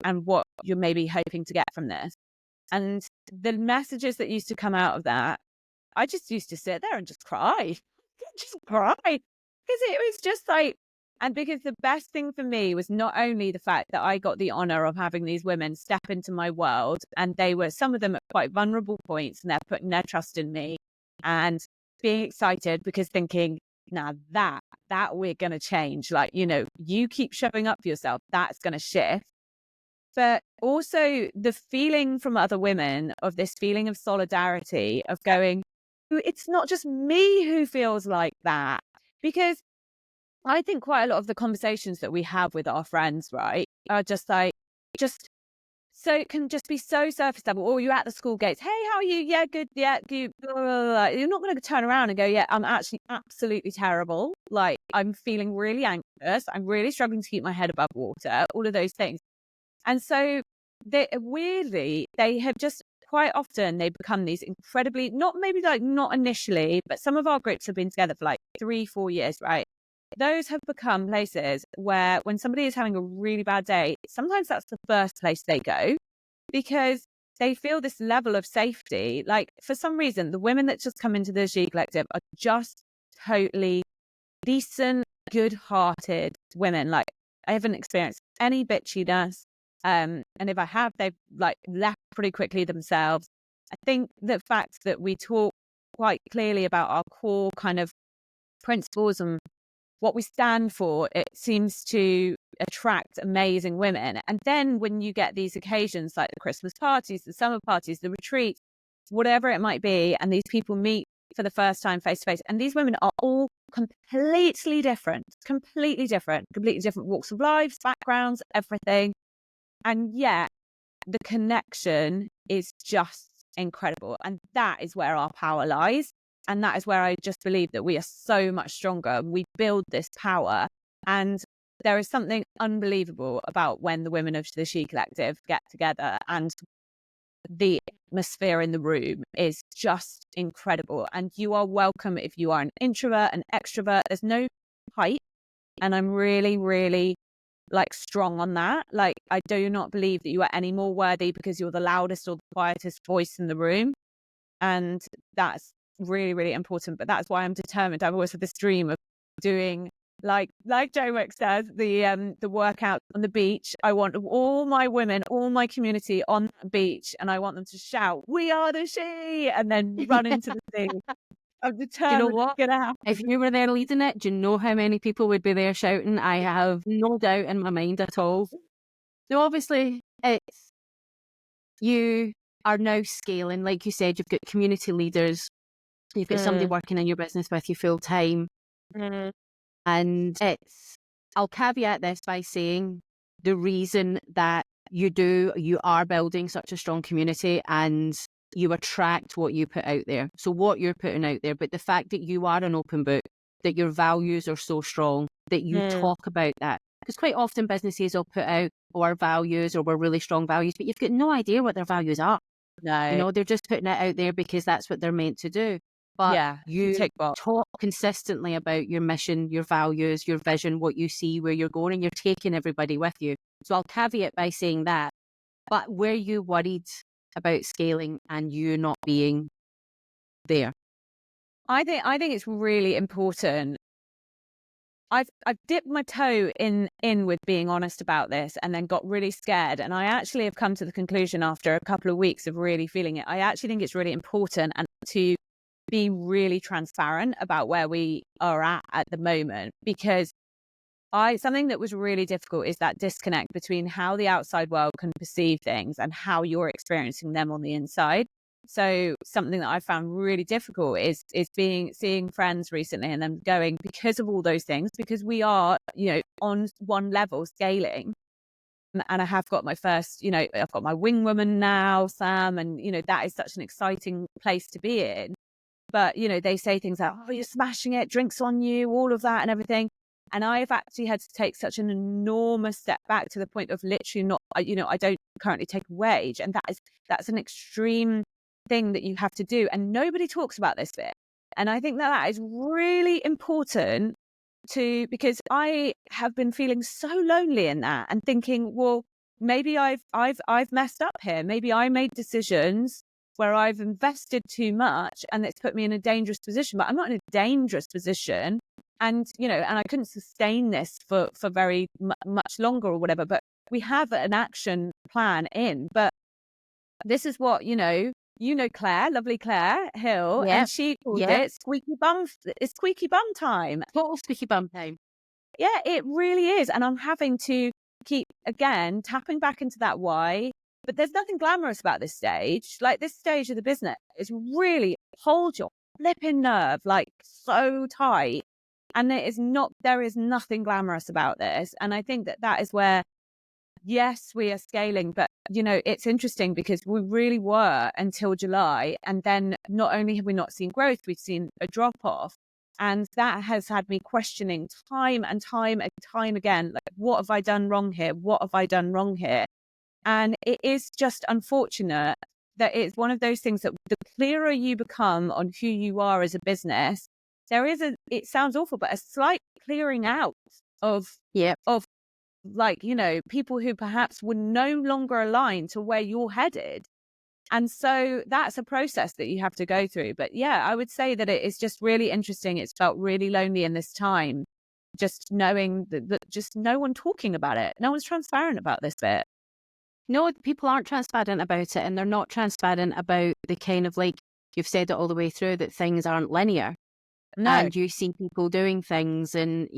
and what you're maybe hoping to get from this. And the messages that used to come out of that, I just used to sit there and just cry. Because it was just and because the best thing for me was not only the fact that I got the honor of having these women step into my world, and they were, some of them at quite vulnerable points, and they're putting their trust in me and being excited, because thinking, now that we're going to change, you keep showing up for yourself, that's going to shift. But also the feeling from other women of this feeling of solidarity, of going, it's not just me who feels like that. Because I think quite a lot of the conversations that we have with our friends, right, are just so it can just be so surface level. Oh, you're at the school gates. Hey, how are you? Yeah, good. Yeah, good. Blah, blah, blah. You're not going to turn around and go, yeah, I'm actually absolutely terrible. I'm feeling really anxious. I'm really struggling to keep my head above water. All of those things. And so weirdly, they have just quite often, they become these incredibly, not initially, but some of our groups have been together for 3-4 years, right? Those have become places where when somebody is having a really bad day, sometimes that's the first place they go, because they feel this level of safety. For some reason, the women that just come into the She Collective are just totally decent, good-hearted women. I haven't experienced any bitchiness. And if I have, they've left pretty quickly themselves. I think the fact that we talk quite clearly about our core kind of principles and what we stand for, it seems to attract amazing women. And then when you get these occasions like the Christmas parties, the summer parties, the retreats, whatever it might be, and these people meet for the first time face to face, and these women are all completely different walks of lives, backgrounds, everything. And yet the connection is just incredible. And that is where our power lies. And that is where I just believe that we are so much stronger. We build this power. And there is something unbelievable about when the women of the She Collective get together, and the atmosphere in the room is just incredible. And you are welcome if you are an introvert, an extrovert. There's no height. And I'm really, really strong on that. I do not believe that you are any more worthy because you're the loudest or the quietest voice in the room. And that's really, really important. But that's why I'm determined. I've always had this dream of doing like Joe Wicks does, the workout on the beach. I want all my women, all my community on the beach, and I want them to shout, "We are the She," and then run into the sea. I'm determined. You know what? It's gonna happen. If you were there leading it, do you know how many people would be there shouting? I have no doubt in my mind at all. So obviously, it's you are now scaling, like you said, you've got community leaders, you've got somebody working in your business with you full time. And I'll caveat this by saying the reason that you are building such a strong community and you attract what you put out there. So what you're putting out there, but the fact that you are an open book, that your values are so strong, that you talk about that. Because quite often businesses will put out our values or we're really strong values, but you've got no idea what their values are. No. They're just putting it out there because that's what they're meant to do. But you talk consistently about your mission, your values, your vision, what you see, where you're going, and you're taking everybody with you. So I'll caveat by saying that. But were you worried about scaling and you not being there? I think it's really important. I've dipped my toe in with being honest about this and then got really scared. And I actually have come to the conclusion after a couple of weeks of really feeling it. I actually think it's really important and to be really transparent about where we are at the moment, because something that was really difficult is that disconnect between how the outside world can perceive things and how you're experiencing them on the inside. So something that I found really difficult is seeing friends recently and them going, because of all those things, because we are, on one level scaling. And I have got my first, I've got my wing woman now, Sam, and, that is such an exciting place to be in. But, they say things like, oh, you're smashing it, drinks on you, all of that and everything. And I've actually had to take such an enormous step back to the point of literally not, I don't currently take a wage. And that's an extreme thing that you have to do. And nobody talks about this bit. And I think that is really important because I have been feeling so lonely in that and thinking, well, maybe I've messed up here. Maybe I made decisions where I've invested too much and it's put me in a dangerous position, but I'm not in a dangerous position. And, and I couldn't sustain this for very much longer or whatever, but we have an action plan in. But this is what, Claire, lovely Claire Hill, and she called it squeaky bum. It's squeaky bum time. Total squeaky bum time. Yeah, it really is. And I'm having to keep, again, tapping back into that why. But there's nothing glamorous about this stage. Like, this stage of the business is really hold your flipping nerve, like so tight. And there is nothing glamorous about this. And I think that is where, yes, we are scaling, but it's interesting because we really were until July. And then not only have we not seen growth, we've seen a drop off. And that has had me questioning time and time and time again, like, what have I done wrong here? What have I done wrong here? And it is just unfortunate that it's one of those things that the clearer you become on who you are as a business, there is it sounds awful, but a slight clearing out of like, people who perhaps were no longer aligned to where you're headed. And so that's a process that you have to go through. But yeah, I would say that it is just really interesting. It's felt really lonely in this time, just knowing that just no one talking about it. No one's transparent about this bit. No, people aren't transparent about it, and they're not transparent about the kind of, like you've said it all the way through, that things aren't linear. No. And you see people doing things and,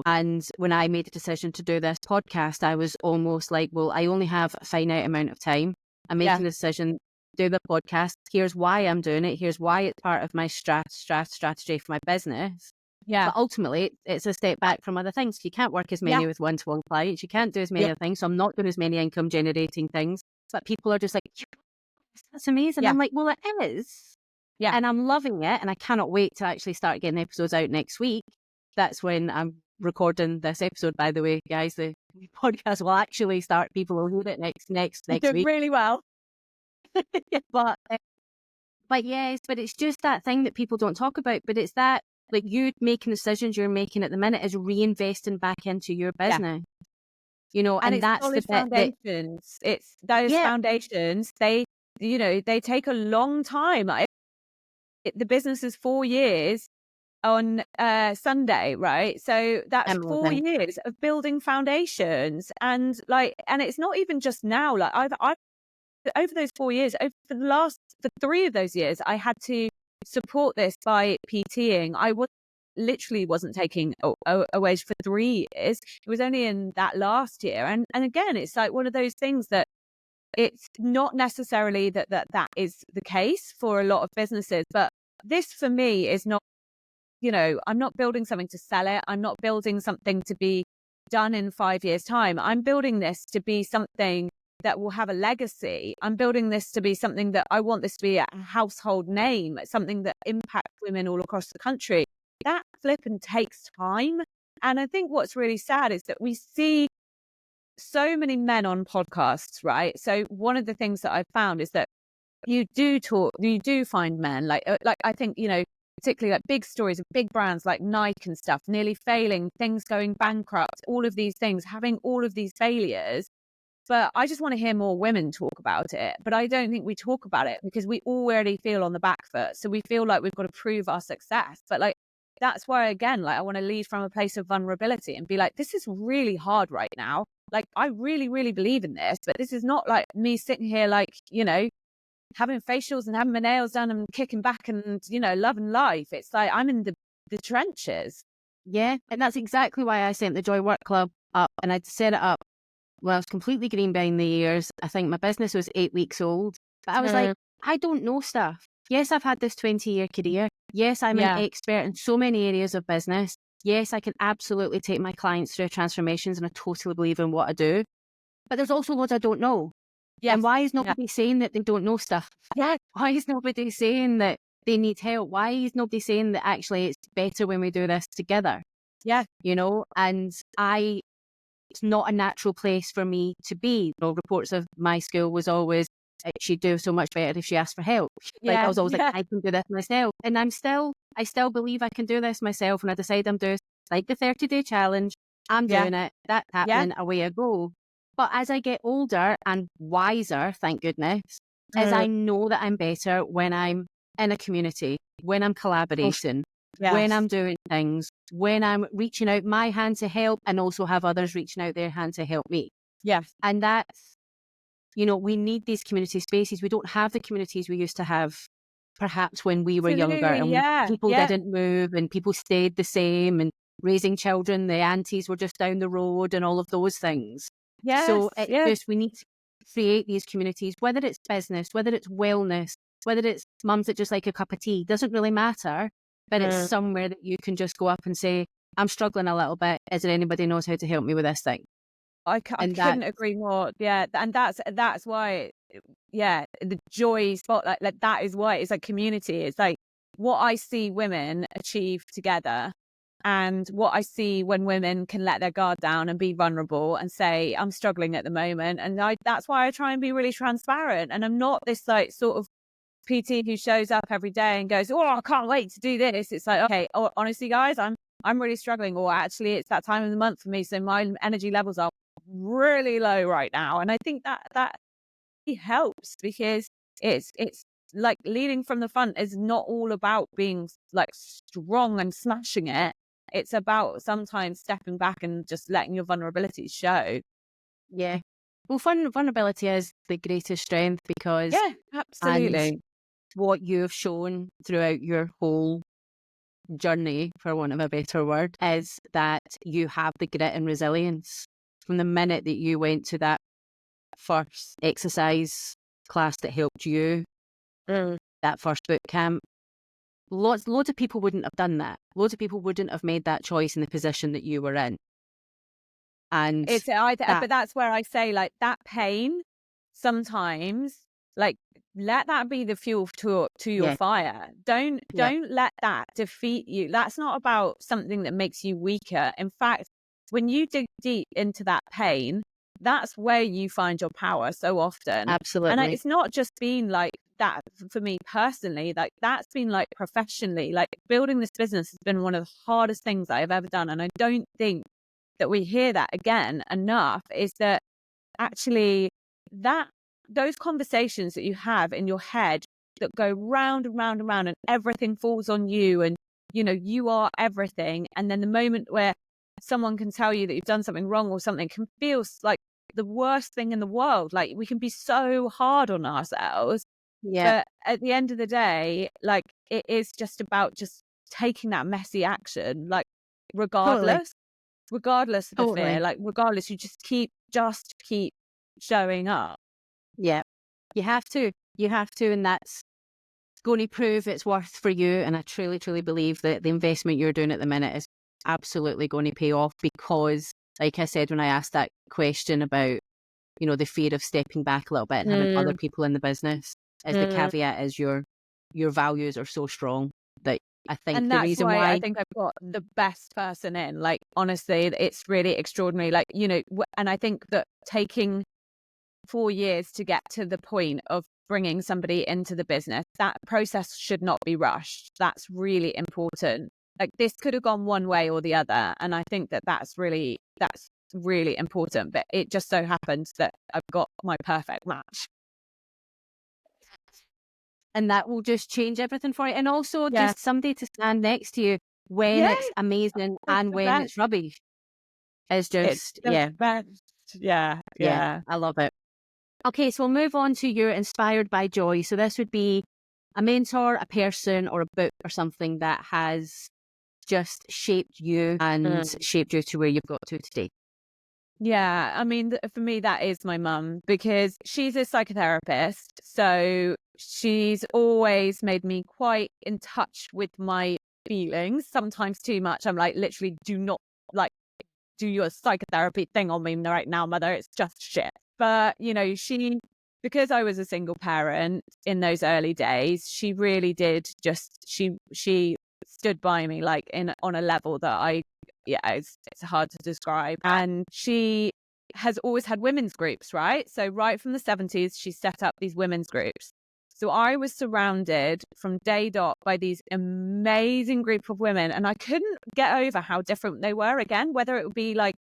and when I made a decision to do this podcast, I was almost like, well, I only have a finite amount of time. I'm making a decision, do the podcast. Here's why I'm doing it. Here's why it's part of my strategy for my business. Yeah. But ultimately, it's a step back from other things. You can't work as many with one-to-one clients. You can't do as many other things. So I'm not doing as many income generating things. But people are just like, that's amazing. I'm like, well, it is. Yeah. And I'm loving it. And I cannot wait to actually start getting episodes out next week. That's when I'm recording this episode, by the way, guys. The podcast will actually start. People will hear it next week. Really well. But yes, but it's just that thing that people don't talk about. But it's that, like, you making decisions you're making at the minute is reinvesting back into your business. And that's the bit foundations. It's those foundations. They take a long time. The business is 4 years on Sunday, right? So that's 4 years of building foundations, and it's not even just now. Like, I've over those 4 years, for 3 of those years, I had to support this by PTing. I literally wasn't taking a wage for 3 years. It was only in that last year, and again, it's like one of those things that it's not necessarily that is the case for a lot of businesses, but this for me is not, I'm not building something to sell it. I'm not building something to be done in 5 years' time. I'm building this to be something that will have a legacy. I'm building this to be something that I want this to be a household name, something that impacts women all across the country. That flipping takes time. And I think what's really sad is that we see so many men on podcasts, right? So one of the things that I've found is that you do find men like I think, particularly like big stories of big brands like Nike and stuff, nearly failing, things going bankrupt, all of these things, having all of these failures. But I just want to hear more women talk about it. But I don't think we talk about it because we already feel on the back foot. So we feel like we've got to prove our success. But like, that's why, again, like I want to lead from a place of vulnerability and be like, this is really hard right now. Like, I really, really believe in this, but this is not like me sitting here, like, having facials and having my nails done and kicking back and, loving life. It's like, I'm in the trenches. Yeah. And that's exactly why I sent the Joy Work Club up, and I'd set it up. Well, I was completely green behind the ears. I think my business was 8 weeks old, but I was like, I don't know stuff. Yes, I've had this 20-year career. Yes, I'm an expert in so many areas of business. Yes, I can absolutely take my clients through transformations, and I totally believe in what I do. But there's also loads I don't know. Yes. And why is nobody saying that they don't know stuff? Yeah. Why is nobody saying that they need help? Why is nobody saying that actually it's better when we do this together? Yeah. And it's not a natural place for me to be. Reports of my school was always, she'd do so much better if she asked for help. I was always like, I can do this myself. And I still believe I can do this myself. And I decide I'm doing like the 30-day challenge. I'm doing it. That's happening. Away I go. But as I get older and wiser, thank goodness, as I know that I'm better when I'm in a community, when I'm collaborating, when I'm doing things, when I'm reaching out my hand to help and also have others reaching out their hand to help me. Yes. And that's, we need these community spaces. We don't have the communities we used to have perhaps when we were younger, and people didn't move and people stayed the same, and raising children, the aunties were just down the road and all of those things. So we need to create these communities, whether it's business, whether it's wellness, whether it's mums that just like a cup of tea, doesn't really matter. But it's somewhere that you can just go up and say, I'm struggling a little bit. Is there anybody who knows how to help me with this thing? I couldn't agree more. Yeah. And that's why, the Joy Spotlight, like that is why it's like community. It's like what I see women achieve together, and what I see when women can let their guard down and be vulnerable and say, I'm struggling at the moment. And that's why I try and be really transparent. And I'm not this like sort of PT who shows up every day and goes, oh, I can't wait to do this. It's like, okay, honestly, guys, I'm really struggling, or actually it's that time of the month for me. So my energy levels are really low right now. And I think that helps, because it's like leading from the front is not all about being like strong and smashing it. It's about sometimes stepping back and just letting your vulnerabilities show. Yeah. Well, vulnerability is the greatest strength, because absolutely. What you have shown throughout your whole journey, for want of a better word, is that you have the grit and resilience. From the minute that you went to that first exercise class that helped you, that first boot camp, loads of people wouldn't have done that. Loads of people wouldn't have made that choice in the position that you were in. And but that's where I say, like, that pain sometimes, like, let that be the fuel to your fire. Don't let that defeat you. That's not about something that makes you weaker. In fact, when you dig deep into that pain, that's where you find your power so often. Absolutely. And it's not just been like that for me personally, like that's been like professionally, like building this business has been one of the hardest things I've ever done. And I don't think that we hear that again enough, is that actually that those conversations that you have in your head that go round and round and round, and everything falls on you, and you are everything. And then the moment where someone can tell you that you've done something wrong or something can feel like the worst thing in the world. Like, we can be so hard on ourselves. But at the end of the day, like, it is just about just taking that messy action, like regardless of the fear, like regardless, you just keep showing up. You have to, and that's going to prove it's worth for you. And I truly, truly believe that the investment you're doing at the minute is absolutely going to pay off, because, like I said, when I asked that question about, you know, the fear of stepping back a little bit and having other people in the business, as the caveat is your values are so strong that I think And the that's reason why why I think I've got the best person in. Like, honestly, it's really extraordinary. Like, you know, and I think that taking 4 years to get to the point of bringing somebody into the business, that process should not be rushed. That's really important. Like, this could have gone one way or the other. And I think that that's really important. But it just so happens that I've got my perfect match. and that will just change everything for you. And also Yeah. just somebody to stand next to you when it's amazing and when it's rubbish is just, It's the best. Yeah. I love it. Okay, so we'll move on to your inspired by joy. So this would be a mentor, a person, or a book or something that has just shaped you and shaped you to where you've got to today. Yeah, I mean, for me, that is my mum, because she's a psychotherapist. So she's always made me quite in touch with my feelings, sometimes too much. I'm like, literally, do not like do your psychotherapy thing on me right now, mother. It's just shit. But, you know, because I was a single parent in those early days, she really did she stood by me, like, on a level that it's hard to describe. And she has always had women's groups, right? So right from the 70s, she set up these women's groups. So I was surrounded from day dot by these amazing group of women, and I couldn't get over how different they were. Again, whether it would be like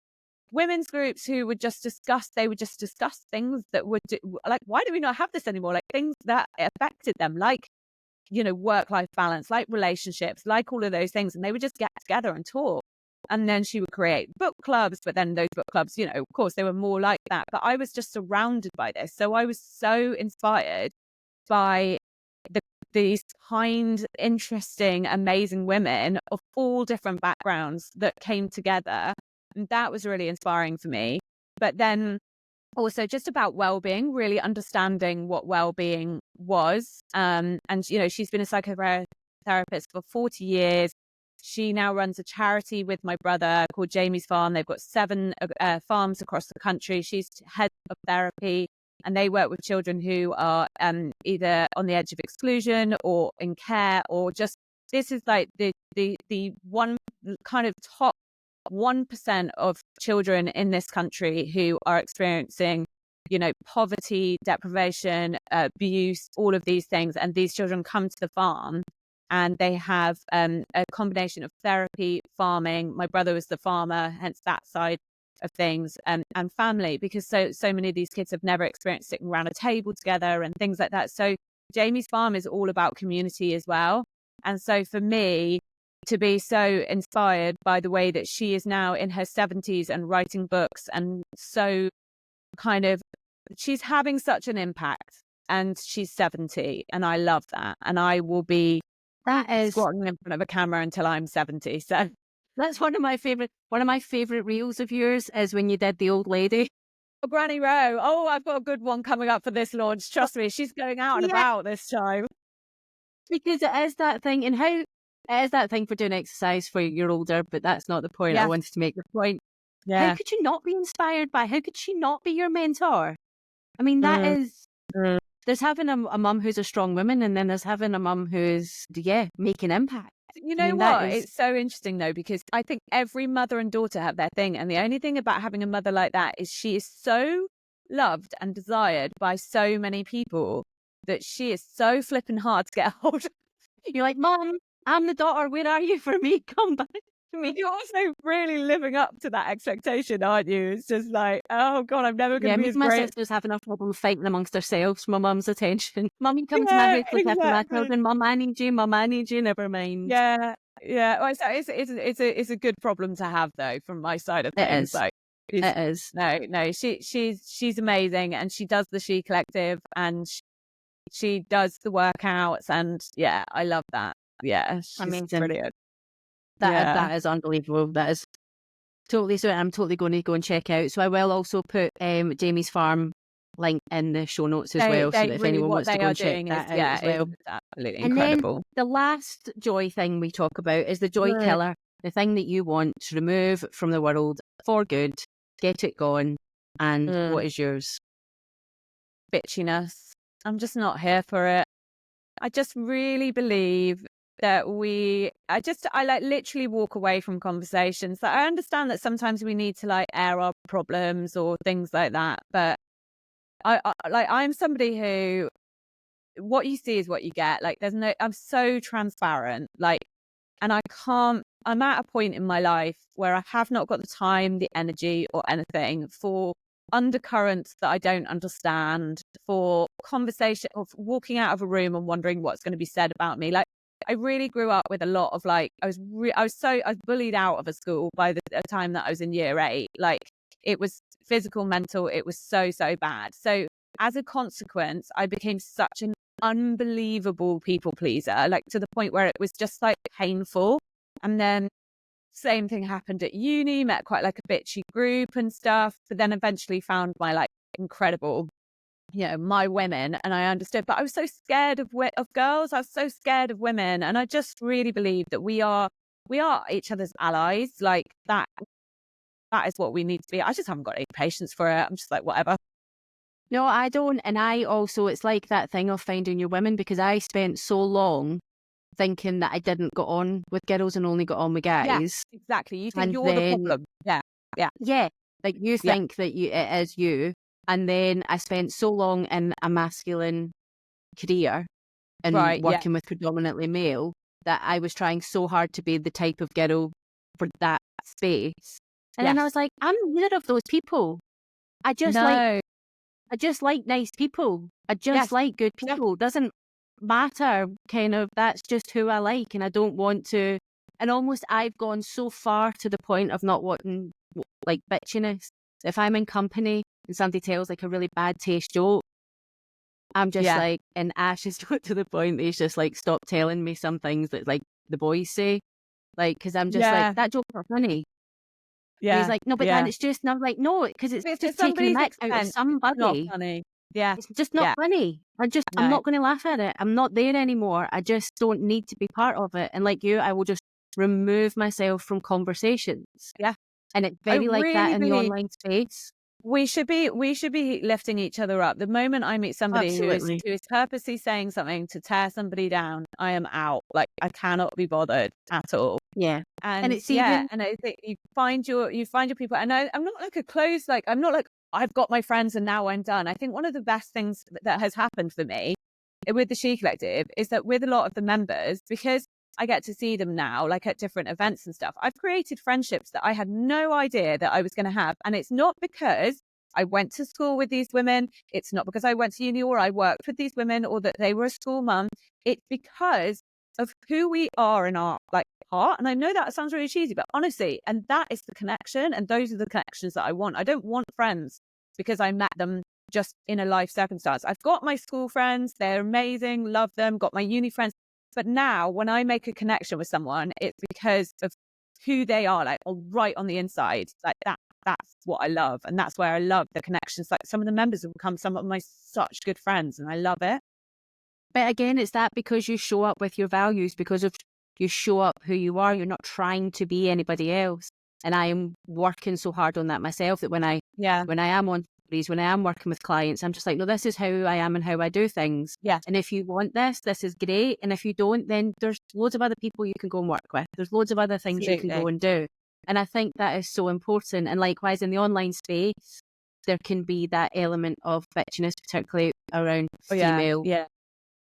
women's groups who would just discuss things that would like, why do we not have this anymore? Like, things that affected them, like, you know, work-life balance, like relationships, like all of those things. And they would just get together and talk. And then she would create book clubs, but then those book clubs, you know, of course, they were more like that. But I was just surrounded by this. So I was so inspired by these kind, interesting, amazing women of all different backgrounds that came together. And that was really inspiring for me. But then also just about well-being, really understanding what well-being was. And, you know, she's been a psychotherapist for 40 years. She now runs a charity with my brother called Jamie's Farm. They've got 7 farms across the country. She's head of therapy, and they work with children who are either on the edge of exclusion or in care, or just, this is like the one kind of top 1% of children in this country who are experiencing, you know, poverty, deprivation, abuse, all of these things. And these children come to the farm and they have a combination of therapy, farming. My brother was the farmer, hence that side of things, and family, because so many of these kids have never experienced sitting around a table together and things like that. So Jamie's Farm is all about community as well. And so for me, to be so inspired by the way that she is now in her 70s and writing books, and so kind of, she's having such an impact, and she's 70, and I love that. And I will be squatting in front of a camera until I'm 70. So that's one of my favorite reels of yours is when you did the old lady. Oh, Granny Ro. Oh, I've got a good one coming up for this launch. Trust me, she's going out and about this time. Because it is that thing, and how it is that thing for doing exercise for you're older, but that's not the point. I wanted to make the point. How could you not be inspired by? How could she not be your mentor? I mean, that is. There's having a mum who's a strong woman, and then there's having a mum who's making impact. You know what? It's so interesting though, because I think every mother and daughter have their thing. And the only thing about having a mother like that is she is so loved and desired by so many people that she is so flipping hard to get a hold of. You're like, Mom, I'm the daughter. Where are you for me? Come back to me. You're also really living up to that expectation, aren't you? It's just like, oh God, I'm never going to be as great. My sisters have enough problem fighting amongst themselves for my mum's attention. Mummy, come to my house, look after my children. Mum, I need you. Mum, I need you. Never mind. Yeah. Well, it's a good problem to have though, from my side of things. It is. Like, it is. No. She's amazing, and she does the She Collective, and she does the workouts, and I love that. Yeah, she's amazing. Brilliant. That is unbelievable. That is totally. So I'm totally going to go and check out. So I will also put Jamie's Farm link in the show notes as well, so that if anyone what wants to they go are and check doing that is, out as well. it's absolutely And then incredible. the last joy thing we talk about is the joy killer, the thing that you want to remove from the world for good, get it gone. And what is yours? Bitchiness. I'm just not here for it. I just really believe that I like literally walk away from conversations that I understand that sometimes we need to like air our problems or things like that. But I'm somebody who, what you see is what you get. Like I'm so transparent, like, and I'm at a point in my life where I have not got the time, the energy or anything for undercurrents that I don't understand, for conversation of walking out of a room and wondering what's going to be said about me. Like, I really grew up with a lot of like, I was bullied out of a school by the time that I was in year 8. Like, it was physical, mental, it was so bad. So as a consequence, I became such an unbelievable people pleaser, like to the point where it was just like painful. And then same thing happened at uni, met quite like a bitchy group and stuff, but then eventually found my like incredible, my women, and I understood. But I was so scared of girls. I was so scared of women, and I just really believe that we are each other's allies. Like that is what we need to be. I just haven't got any patience for it. I'm just like, whatever. No, I don't. And I also, it's like that thing of finding your women, because I spent so long thinking that I didn't get on with girls and only got on with guys. Yeah, exactly. You think and you're then, the problem. Yeah. Like you think that it is you. And then I spent so long in a masculine career and working with predominantly male that I was trying so hard to be the type of girl for that space. And then I was like, I'm neither of those people. I just like nice people. I just like good people. Doesn't matter, kind of. That's just who I like, and I don't want to. And almost, I've gone so far to the point of not wanting like bitchiness. If I'm in company and somebody tells like a really bad taste joke, I'm just like, and Ash has got to the point that he's just like, stop telling me some things that like the boys say, like, because I'm just like, that joke's not funny. Yeah. And he's like, no, but then it's just, and I'm like, no, because it's just taking the mick out of somebody. Not funny. Yeah. It's just not funny. I'm not going to laugh at it. I'm not there anymore. I just don't need to be part of it. And like you, I will just remove myself from conversations. Yeah. And it's very like that in the online space. We should be lifting each other up. The moment I meet somebody who is purposely saying something to tear somebody down, I am out. Like, I cannot be bothered at all. Yeah. And it's and I think you find your people. And I'm not like I'm not like, I've got my friends and now I'm done. I think one of the best things that has happened for me with the She Collective is that with a lot of the members, because I get to see them now, like at different events and stuff, I've created friendships that I had no idea that I was going to have. And it's not because I went to school with these women. It's not because I went to uni or I worked with these women or that they were a school mum. It's because of who we are in our like heart. And I know that sounds really cheesy, but honestly, and that is the connection. And those are the connections that I want. I don't want friends because I met them just in a life circumstance. I've got my school friends. They're amazing. Love them. Got my uni friends. But now when I make a connection with someone, it's because of who they are, like right on the inside. Like that's what I love. And that's where I love the connections. Like some of the members have become some of my such good friends and I love it. But again, it's that because you show up with your values, because of you show up who you are, you're not trying to be anybody else. And I am working so hard on that myself that when I am on stories, when I am working with clients, I'm just like, no, this is how I am and how I do things. Yeah. And if you want this is great. And if you don't, then there's loads of other people you can go and work with. There's loads of other things you can go and do. And I think that is so important. And likewise in the online space, there can be that element of bitchiness, particularly around female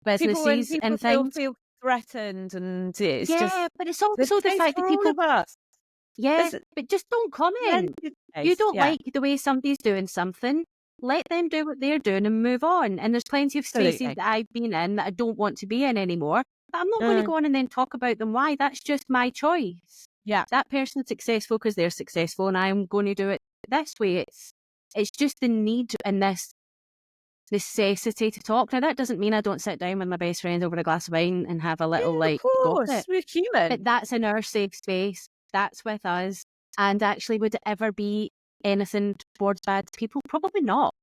businesses people and things. Feel threatened, and it's just, but it's also the fact that people but just don't comment. You don't like the way somebody's doing something, let them do what they're doing and move on. And there's plenty of spaces that I've been in that I don't want to be in anymore, but I'm not going to go on and then talk about them. Why? That's just my choice. That person's successful because they're successful and I'm going to do it this way. It's just the need and this necessity to talk. Now that doesn't mean I don't sit down with my best friend over a glass of wine and have a little of course, we're human. But that's in our safe space. That's with us. And actually, would it ever be anything towards bad people? Probably not.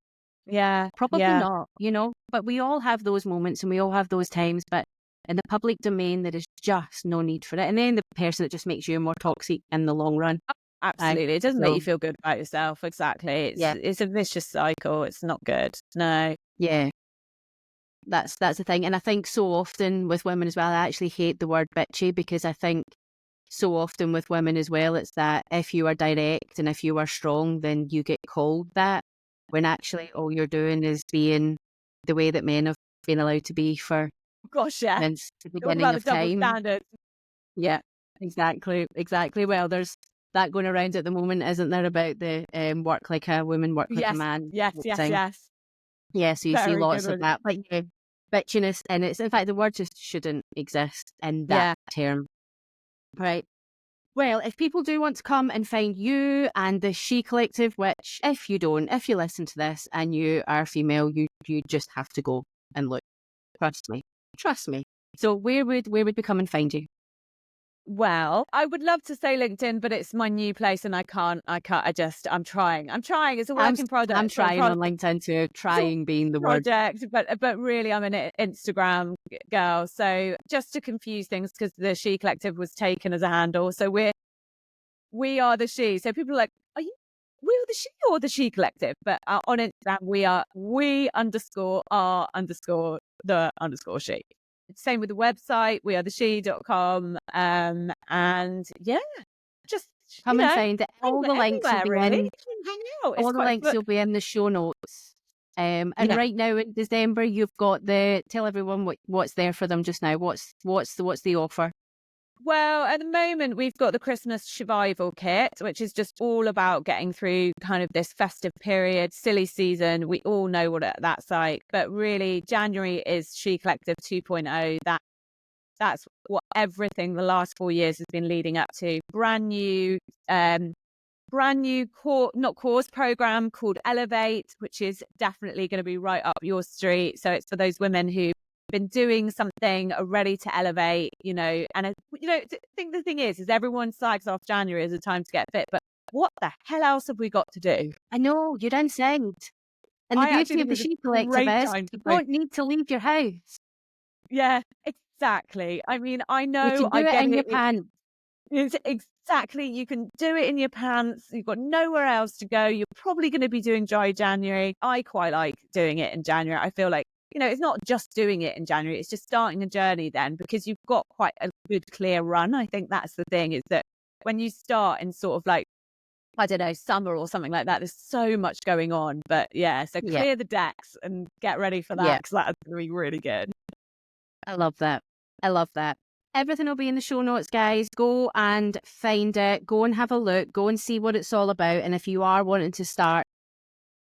Yeah. Probably Yeah. not, but we all have those moments and we all have those times. But in the public domain, there is just no need for it. And then the person that just makes you more toxic in the long run. Absolutely. It doesn't make you feel good about yourself. Exactly. Yeah. It's a vicious cycle. It's not good. No. Yeah. That's the thing. And I think so often with women as well, I actually hate the word bitchy, because I think so often with women as well, it's that if you are direct and if you are strong, then you get called that, when actually all you're doing is being the way that men have been allowed to be for Gosh, yeah. since the All beginning about the of double time. standard. Yeah, exactly. Well, there's that going around at the moment, isn't there, about the work like a woman, work like a Yes. man Yes. type Yes. thing. Yes. Yeah, so you see Very good lots of one. that, like bitchiness, and it's, in fact, the word just shouldn't exist in that Yeah. term, right? Well, if people do want to come and find you and the She Collective, which if you listen to this and you are female, you just have to go and look. Trust me. So where would we come and find you? Well, I would love to say LinkedIn, but it's my new place and I'm trying. It's a work in progress. I'm trying on LinkedIn too, trying being the word. Project, but really I'm an Instagram girl. So just to confuse things, because the She Collective was taken as a handle. So we are the She. So people are like, we are the She or the She Collective? But on Instagram, we_are_the_She. Same with the website, wearethe_she.com. And yeah, just, Come and find it. All the links will everywhere, be really. in. You can hang out. It's All the quite links fun. will be in the show notes. And Yeah. right now in December, you've got tell everyone what's there for them just now. What's the offer? Well, at the moment, we've got the Christmas survival kit, which is just all about getting through kind of this festive period, silly season. We all know what that's like. But really, January is She Collective 2.0. That's what everything the last 4 years has been leading up to. Brand new course program called Elevate, which is definitely going to be right up your street. So it's for those women who been doing something, are ready to elevate, and I think the thing is everyone slags off January as a time to get fit, but what the hell else have we got to do? I know, you're inside. And the I actually beauty of think the it's She a Collective great is time to you play. don't need to leave your house. Yeah, exactly. I mean, I know You can do I it get in it. your pants. It's exactly. You can do it in your pants. You've got nowhere else to go. You're probably going to be doing dry January. I quite like doing it in January. I feel like, it's not just doing it in January. It's just starting a journey then, because you've got quite a good clear run. I think that's the thing, is that when you start in sort of like, I don't know, summer or something like that, there's so much going on. But yeah, so Yeah. clear the decks and get ready for that, because that's going to be really good. I love that. Everything will be in the show notes, guys. Go and find it. Go and have a look. Go and see what it's all about. And if you are wanting to start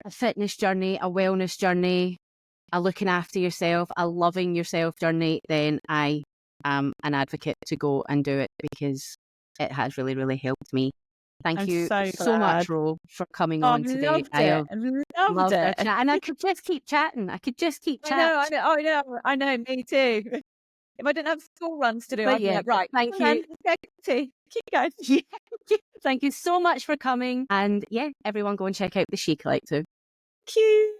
a fitness journey, a wellness journey, a looking after yourself, a loving yourself journey, then I am an advocate to go and do it, because it has really, really helped me. Thank I'm you so much, glad. Ro, for coming Oh, on I've today. loved I it. have I've loved loved our it. chat. And I could just keep chatting. I know, me too. If I didn't have school runs to do, But I'd be yeah, like, right, thank come on, you. let's go tea. Keep going. Yeah. Thank you so much for coming. And yeah, everyone go and check out the She Collective. Cute.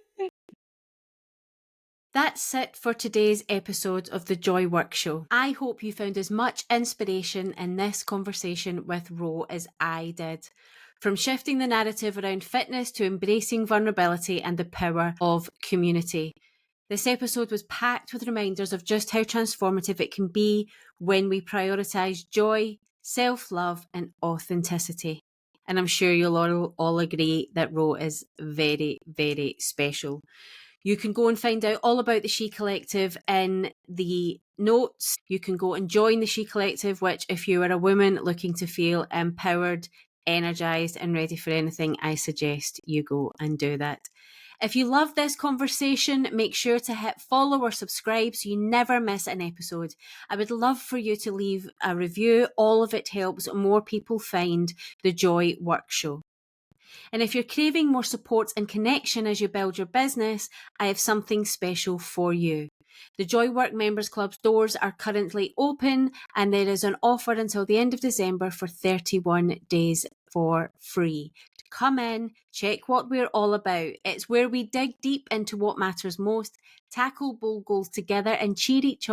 That's it for today's episode of the Joy Work Show. I hope you found as much inspiration in this conversation with Ro as I did. From shifting the narrative around fitness to embracing vulnerability and the power of community. This episode was packed with reminders of just how transformative it can be when we prioritise joy, self-love and authenticity. And I'm sure you'll all agree that Ro is very, very special. You can go and find out all about the She Collective in the notes. You can go and join the She Collective, which if you are a woman looking to feel empowered, energised and ready for anything, I suggest you go and do that. If you love this conversation, make sure to hit follow or subscribe so you never miss an episode. I would love for you to leave a review. All of it helps more people find the Joy Work Show. And if you're craving more support and connection as you build your business, I have something special for you. The Joy Work Members Club's doors are currently open and there is an offer until the end of December for 31 days for free. Come in, check what we're all about. It's where we dig deep into what matters most, tackle bold goals together, and cheer each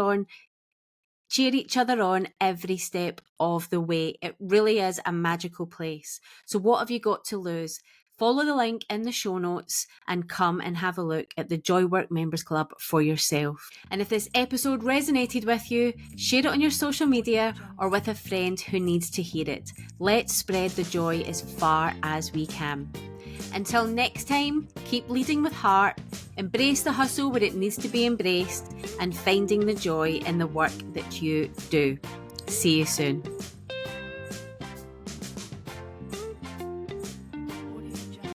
other on every step of the way. It really is a magical place. So what have you got to lose? Follow the link in the show notes and come and have a look at the Joywork Members Club for yourself. And if this episode resonated with you, share it on your social media or with a friend who needs to hear it. Let's spread the joy as far as we can. Until next time, keep leading with heart, embrace the hustle where it needs to be embraced, and finding the joy in the work that you do. See you soon.